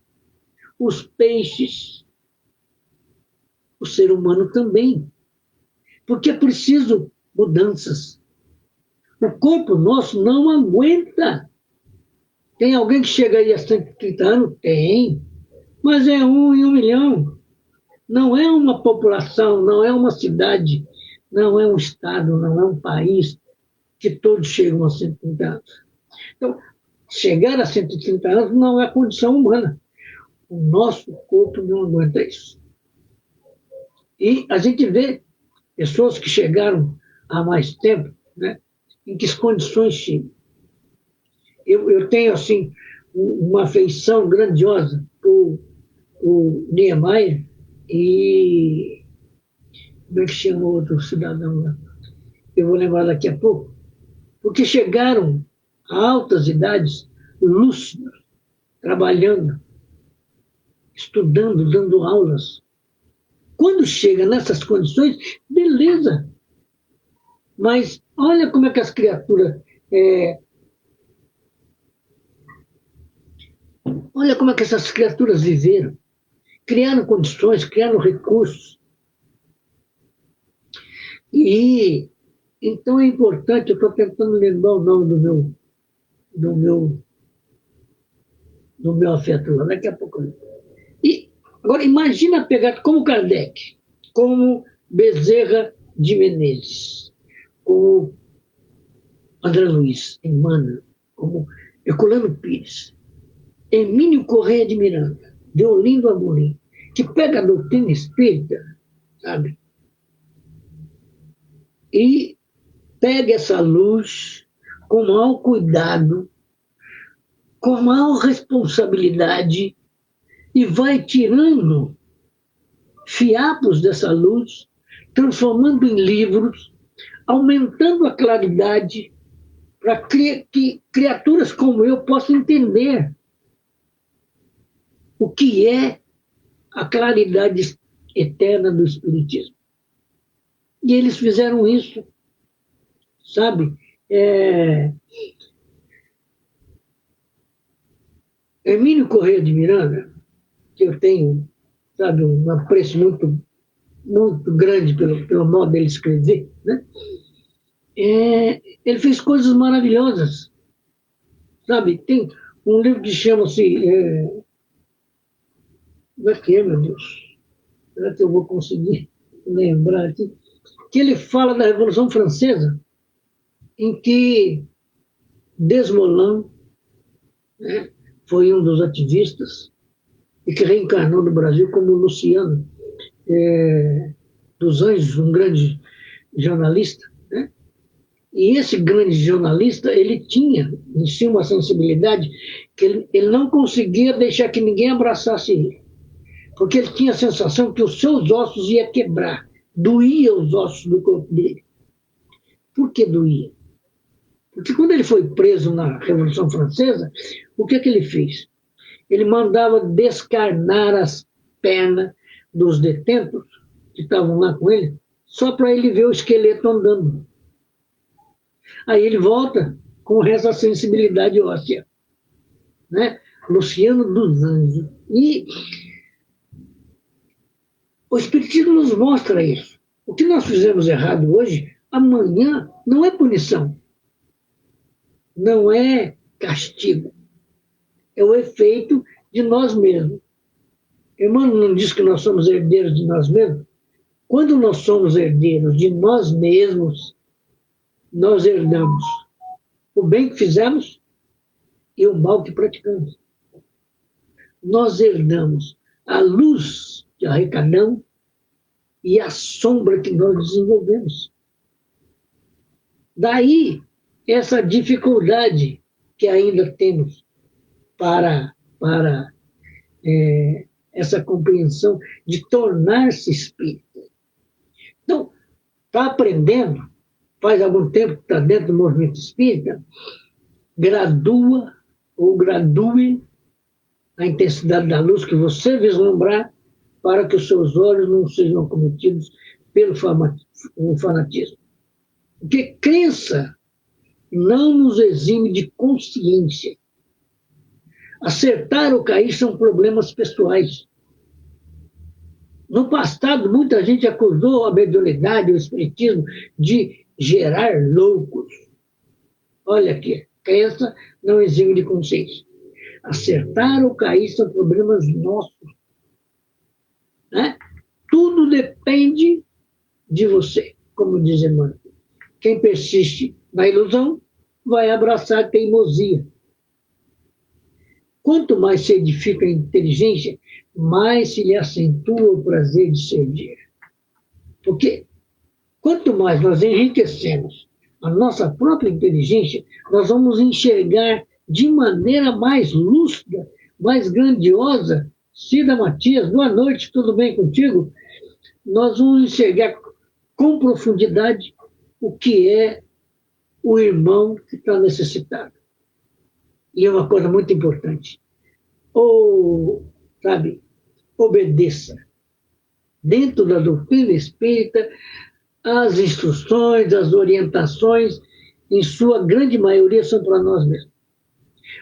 Speaker 1: os peixes, o ser humano também. Porque é preciso mudanças. O corpo nosso não aguenta. Tem alguém que chega aí a 130 anos? Tem. Mas é 1 em 1 milhão. Não é uma população, não é uma cidade, não é um estado, não é um país que todos chegam a 130 anos. Então, chegar a 130 anos não é condição humana. O nosso corpo não aguenta isso. E a gente vê pessoas que chegaram há mais tempo, né, em que condições chegam. Eu tenho, assim, uma afeição grandiosa por Niemeyer e... Como é que chama o outro cidadão lá? Eu vou lembrar daqui a pouco. Porque chegaram a altas idades, lúcidos, trabalhando, estudando, dando aulas. Quando chega nessas condições, beleza. Mas olha como é que as criaturas... olha como é que essas criaturas viveram. Criaram condições, criaram recursos. E então é importante, eu estou tentando lembrar o nome do meu afeto lá, daqui a pouco. E agora imagina pegar como Kardec, como Bezerra de Menezes, como André Luiz, Emmanuel, como Herculano Pires, Hermínio Corrêa de Miranda, Deolindo Amorim, que pega a doutrina espírita, sabe? E pega essa luz com maior cuidado, com maior responsabilidade e vai tirando fiapos dessa luz, transformando em livros, aumentando a claridade para que criaturas como eu possam entender o que é a claridade eterna do Espiritismo. E eles fizeram isso, sabe? Hermínio Corrêa de Miranda, que eu tenho, sabe, um apreço muito, muito grande pelo modo dele escrever, né? Ele fez coisas maravilhosas, sabe? Tem um livro que chama-se... como é que é, meu Deus? Será que eu vou conseguir lembrar aqui? Que ele fala da Revolução Francesa, em que Desmoulins, né? Foi um dos ativistas e que reencarnou no Brasil como Luciano dos Anjos, um grande jornalista, né? E esse grande jornalista, ele tinha em si uma sensibilidade que ele não conseguia deixar que ninguém abraçasse ele, porque ele tinha a sensação que os seus ossos iam quebrar, doía os ossos do corpo dele. Por que doía? Porque quando ele foi preso na Revolução Francesa, o que ele fez? Ele mandava descarnar as pernas dos detentos que estavam lá com ele, só para ele ver o esqueleto andando. Aí ele volta com essa sensibilidade óssea, né? Luciano dos Anjos. E o Espiritismo nos mostra isso. O que nós fizemos errado hoje, amanhã não é punição, não é castigo, é o efeito de nós mesmos. Emmanuel não diz que nós somos herdeiros de nós mesmos? Quando nós somos herdeiros de nós mesmos, nós herdamos o bem que fizemos e o mal que praticamos. Nós herdamos a luz que arrecadamos e a sombra que nós desenvolvemos. Daí essa dificuldade que ainda temos para essa compreensão de tornar-se espírita. Então, está aprendendo, faz algum tempo que está dentro do movimento espírita, gradua ou gradue a intensidade da luz que você vislumbrar para que os seus olhos não sejam acometidos pelo fanatismo. Porque crença não nos exime de consciência. Acertar ou cair são problemas pessoais. No passado, muita gente acusou a mediunidade, o espiritismo, de gerar loucos. Olha aqui, crença não exime de consciência. Acertar ou cair são problemas nossos. Né? Tudo depende de você, como diz Emmanuel. Quem persiste na ilusão vai abraçar a teimosia. Quanto mais se edifica a inteligência, mais se lhe acentua o prazer de servir. Porque quanto mais nós enriquecemos a nossa própria inteligência, nós vamos enxergar de maneira mais lúcida, mais grandiosa. Cida Matias, boa noite, tudo bem contigo? Nós vamos enxergar com profundidade o que é o irmão que está necessitado. E é uma coisa muito importante. Obedeça. Dentro da doutrina espírita, as instruções, as orientações, em sua grande maioria, são para nós mesmos.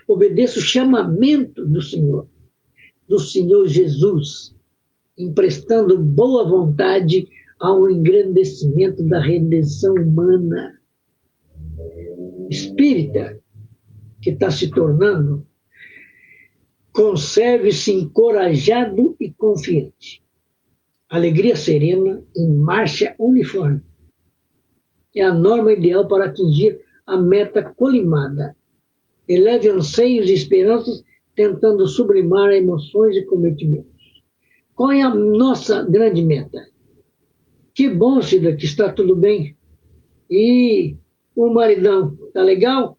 Speaker 1: Obedeça o chamamento do Senhor Jesus, emprestando boa vontade ao engrandecimento da redenção humana. Espírita, que está se tornando, conserve-se encorajado e confiante. Alegria serena em marcha uniforme. É a norma ideal para atingir a meta colimada. Eleve anseios e esperanças, tentando sublimar emoções e cometimentos. Qual é a nossa grande meta? Que bom, Cida, que está tudo bem. E o maridão, tá legal?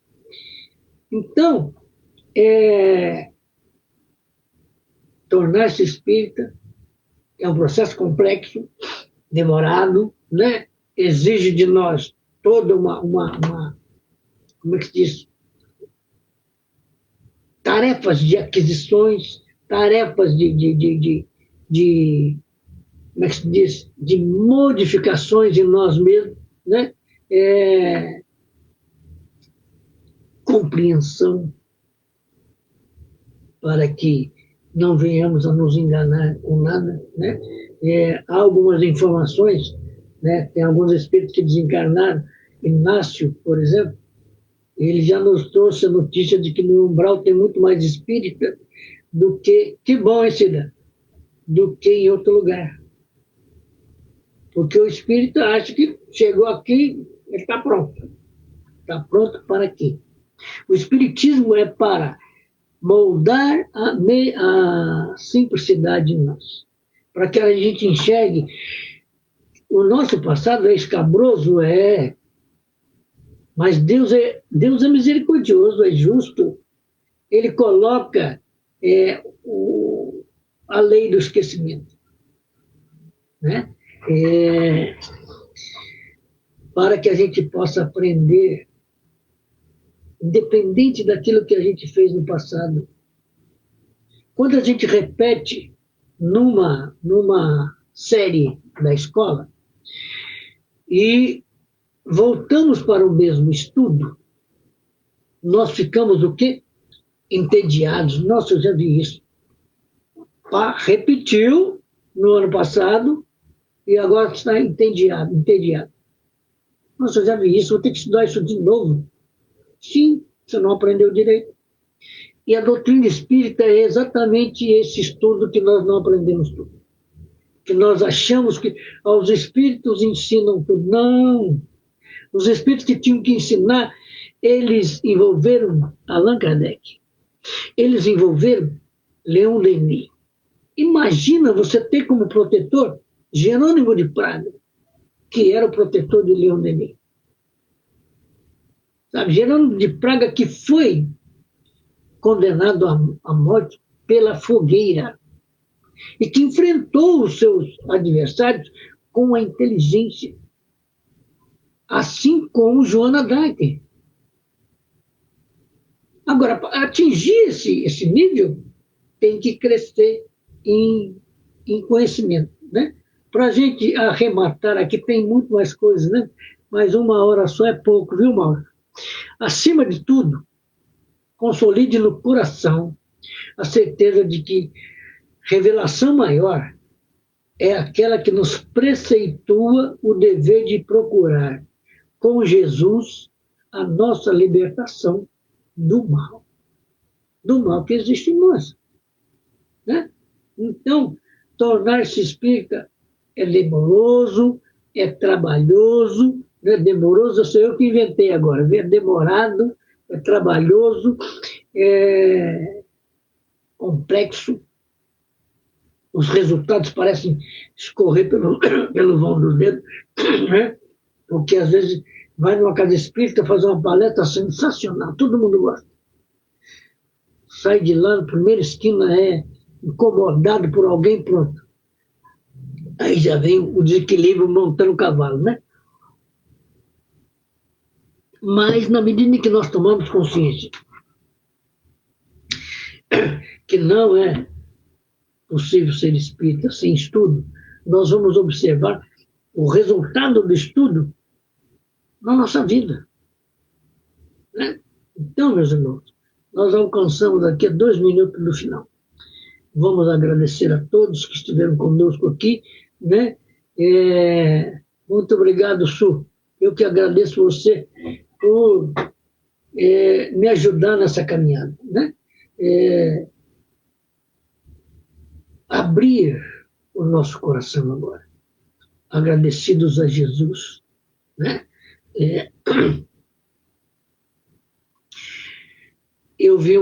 Speaker 1: Então, tornar-se espírita é um processo complexo, demorado, né? Exige de nós toda como é que se diz? Tarefas de aquisições, tarefas como é que se diz? De modificações em nós mesmos, né? Compreensão, para que não venhamos a nos enganar com nada, né? Há algumas informações, né? Tem alguns espíritos que desencarnaram. Inácio, por exemplo, ele já nos trouxe a notícia de que no umbral tem muito mais espírita do que bom, hein, Cida? Do que em outro lugar. Porque o espírita acha que chegou aqui, ele está pronto. Está pronto para quê? O espiritismo é para moldar a simplicidade em nós, para que a gente enxergue o nosso passado é escabroso, mas Deus é misericordioso, é justo. Ele coloca a lei do esquecimento, né? Para que a gente possa aprender, independente daquilo que a gente fez no passado. Quando a gente repete numa série da escola e voltamos para o mesmo estudo, nós ficamos o quê? Entediados. Nossa, eu já vi isso. Repetiu no ano passado e agora está entediado. Nossa, eu já vi isso, vou ter que estudar isso de novo. Sim, você não aprendeu direito. E a doutrina espírita é exatamente esse estudo que nós não aprendemos tudo. Que nós achamos que os espíritos ensinam tudo. Não! Os espíritos que tinham que ensinar, eles envolveram Allan Kardec. Eles envolveram Leon Denis. Imagina você ter como protetor Jerônimo de Praga, que era o protetor de Leon Denis. Sabe, Jerônimo de Praga que foi condenado à morte pela fogueira e que enfrentou os seus adversários com a inteligência, assim como Joana d'Arc. Agora, para atingir esse nível, tem que crescer em conhecimento, né? Para a gente arrematar aqui, tem muito mais coisas, né? Mas 1 hora só é pouco, viu, Mauro? Acima de tudo, consolide no coração a certeza de que revelação maior é aquela que nos preceitua o dever de procurar com Jesus a nossa libertação do mal que existe em nós, né? Então, tornar-se espírita é demoroso, é trabalhoso, né? Demoroso sou eu que inventei agora, é demorado, é trabalhoso, é complexo, os resultados parecem escorrer pelo vão dos dedos, né? Porque às vezes vai numa casa espírita fazer uma palestra sensacional, todo mundo gosta. Sai de lá, na primeira esquina é incomodado por alguém, pronto. Aí já vem o desequilíbrio montando o cavalo, né? Mas na medida em que nós tomamos consciência que não é possível ser espírita sem estudo, nós vamos observar o resultado do estudo na nossa vida, né? Então, meus irmãos, nós alcançamos aqui a 2 minutos do final. Vamos agradecer a todos que estiveram conosco aqui, né? Muito obrigado, Su. Eu que agradeço você por me ajudar nessa caminhada, né? Abrir o nosso coração agora, agradecidos a Jesus, né? Eu vi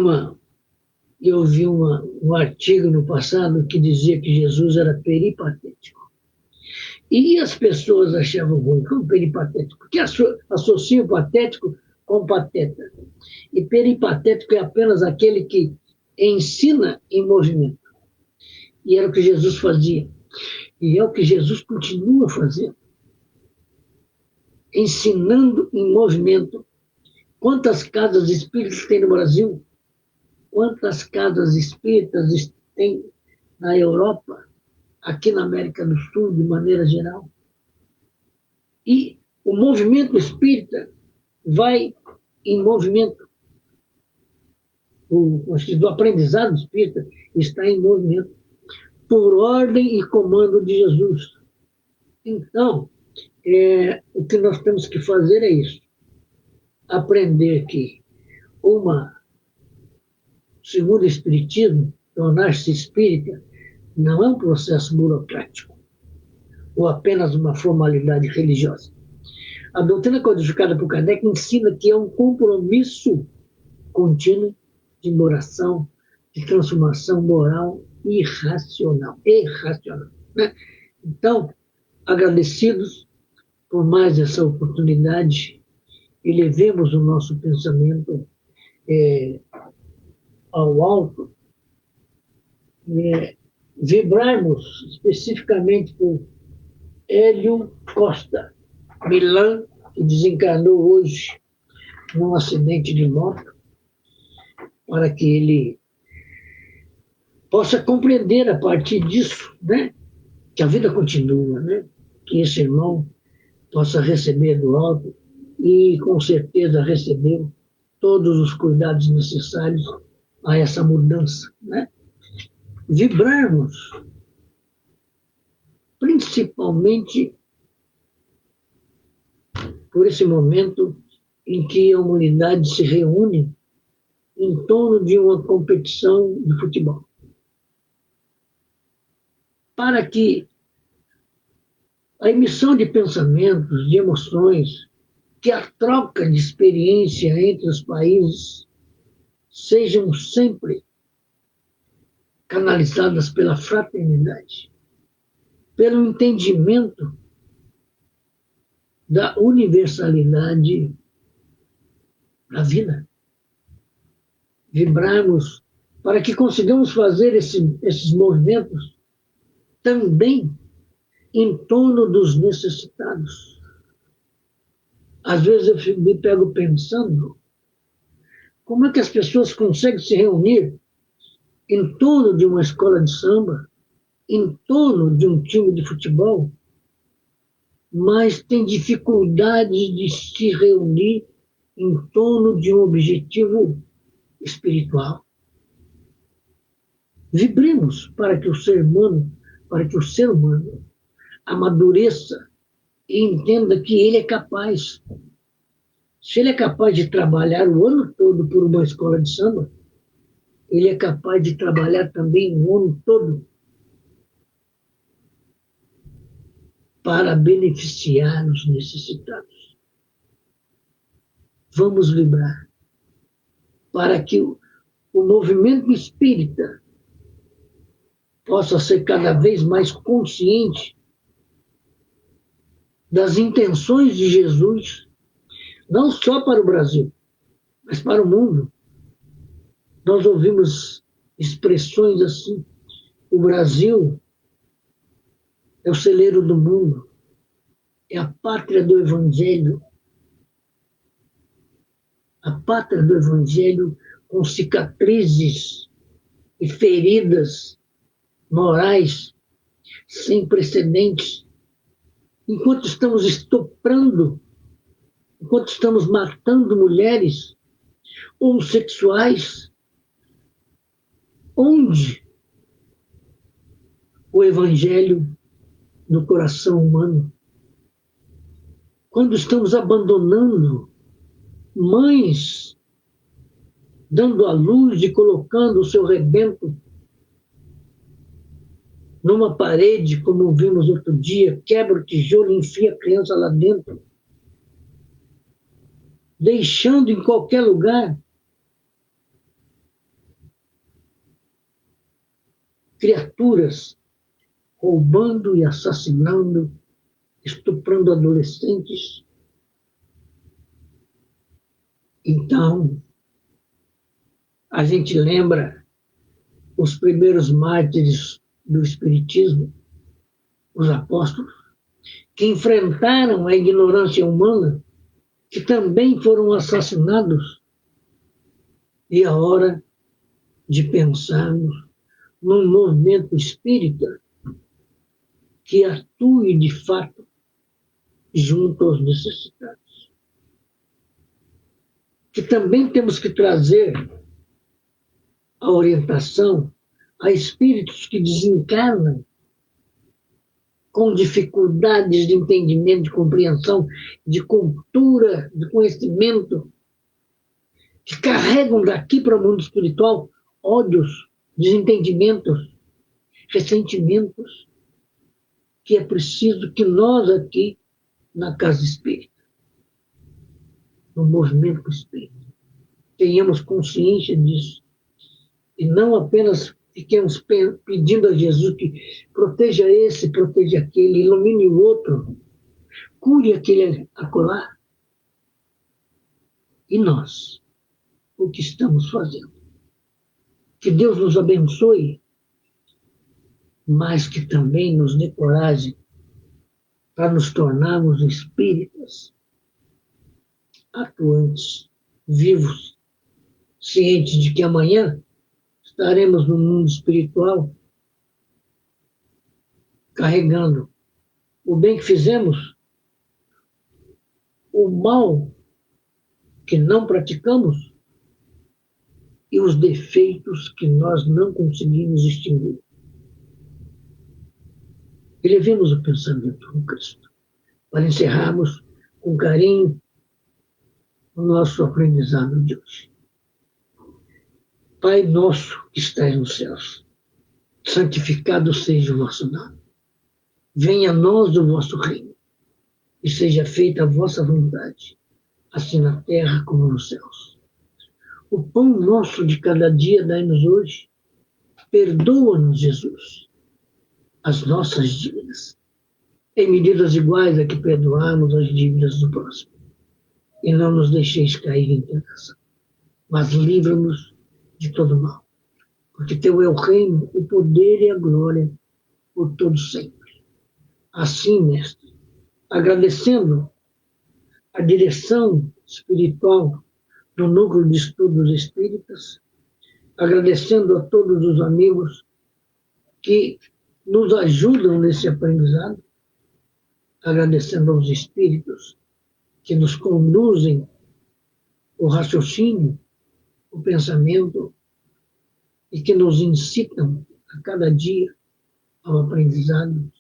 Speaker 1: um artigo no passado que dizia que Jesus era peripatético. E as pessoas achavam ruim, como peripatético, porque associam patético com pateta. E peripatético é apenas aquele que ensina em movimento. E era o que Jesus fazia. E é o que Jesus continua fazendo. Ensinando em movimento. Quantas casas espíritas tem no Brasil? Quantas casas espíritas tem na Europa, aqui na América do Sul, de maneira geral? E o movimento espírita vai em movimento. O aprendizado espírita está em movimento, por ordem e comando de Jesus. Então, o que nós temos que fazer é isso. Aprender que segundo o Espiritismo, tornar-se espírita não é um processo burocrático ou apenas uma formalidade religiosa. A doutrina codificada por Kardec ensina que é um compromisso contínuo de oração, de transformação moral irracional. Irracional. Né? Então, agradecidos por mais essa oportunidade e levemos o nosso pensamento ao alto, vibrarmos especificamente por Hélio Costa Milan, que desencarnou hoje num acidente de moto, para que ele possa compreender a partir disso, né, que a vida continua, né, que esse irmão possa receber do alto e, com certeza, receber todos os cuidados necessários a essa mudança. Né? Vibrarmos, principalmente por esse momento em que a humanidade se reúne em torno de uma competição de futebol. Para que a emissão de pensamentos, de emoções, que a troca de experiência entre os países sejam sempre canalizadas pela fraternidade, pelo entendimento da universalidade da vida. Vibrarmos para que consigamos fazer esses movimentos também em torno dos necessitados. Às vezes eu me pego pensando como é que as pessoas conseguem se reunir em torno de uma escola de samba, em torno de um time de futebol, mas tem dificuldade de se reunir em torno de um objetivo espiritual. Vibremos para que o ser humano amadureça e entenda que ele é capaz. Se ele é capaz de trabalhar o ano todo por uma escola de samba, ele é capaz de trabalhar também o ano todo para beneficiar os necessitados. Vamos vibrar para que o movimento espírita possa ser cada vez mais consciente das intenções de Jesus, não só para o Brasil, mas para o mundo. Nós ouvimos expressões assim: o Brasil é o celeiro do mundo, é a pátria do Evangelho. A pátria do Evangelho com cicatrizes e feridas morais sem precedentes. Enquanto estamos estuprando, enquanto estamos matando mulheres homossexuais, onde o Evangelho no coração humano? Quando estamos abandonando mães, dando à luz e colocando o seu rebento numa parede, como vimos outro dia, quebra o tijolo e enfia a criança lá dentro, deixando em qualquer lugar criaturas roubando e assassinando, estuprando adolescentes. Então, a gente lembra os primeiros mártires do Espiritismo, os apóstolos, que enfrentaram a ignorância humana, que também foram assassinados. E é hora de pensarmos num movimento espírita que atue de fato junto aos necessitados. Que também temos que trazer a orientação a espíritos que desencarnam com dificuldades de entendimento, de compreensão, de cultura, de conhecimento, que carregam daqui para o mundo espiritual ódios, desentendimentos, ressentimentos, que é preciso que nós aqui, na Casa Espírita, no movimento espírita, tenhamos consciência disso E não apenas fiquemos pedindo a Jesus que proteja esse, proteja aquele, ilumine o outro, cure aquele acolá. E nós, o que estamos fazendo? Que Deus nos abençoe, mas que também nos dê coragem para nos tornarmos espíritas atuantes, vivos, cientes de que amanhã estaremos no mundo espiritual carregando o bem que fizemos, o mal que não praticamos e os defeitos que nós não conseguimos extinguir. Elevemos o pensamento com Cristo, para encerrarmos com carinho o nosso aprendizado de hoje. Pai nosso que estais nos céus, santificado seja o vosso nome. Venha a nós o vosso reino, e seja feita a vossa vontade, assim na terra como nos céus. O pão nosso de cada dia dai-nos hoje. Perdoa-nos, Jesus, as nossas dívidas, em medidas iguais a que perdoamos as dívidas do próximo. E não nos deixeis cair em tentação, mas livra-nos de todo mal. Porque teu é o reino, o poder e a glória por todo sempre. Assim, mestre, agradecendo a direção espiritual do Núcleo de Estudos Espíritas, agradecendo a todos os amigos que nos ajudam nesse aprendizado, agradecendo aos espíritos que nos conduzem o raciocínio, o pensamento e que nos incitam a cada dia ao aprendizado,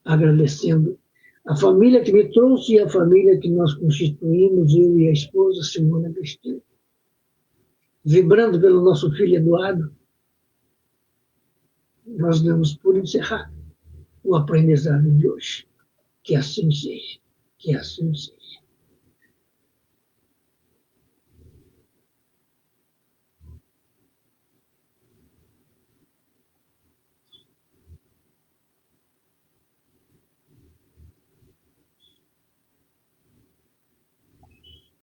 Speaker 1: agradecendo a família que me trouxe e a família que nós constituímos, eu e a esposa Simona Cristina. Vibrando pelo nosso filho Eduardo, nós damos por encerrar o aprendizado de hoje. Que assim seja, que assim seja.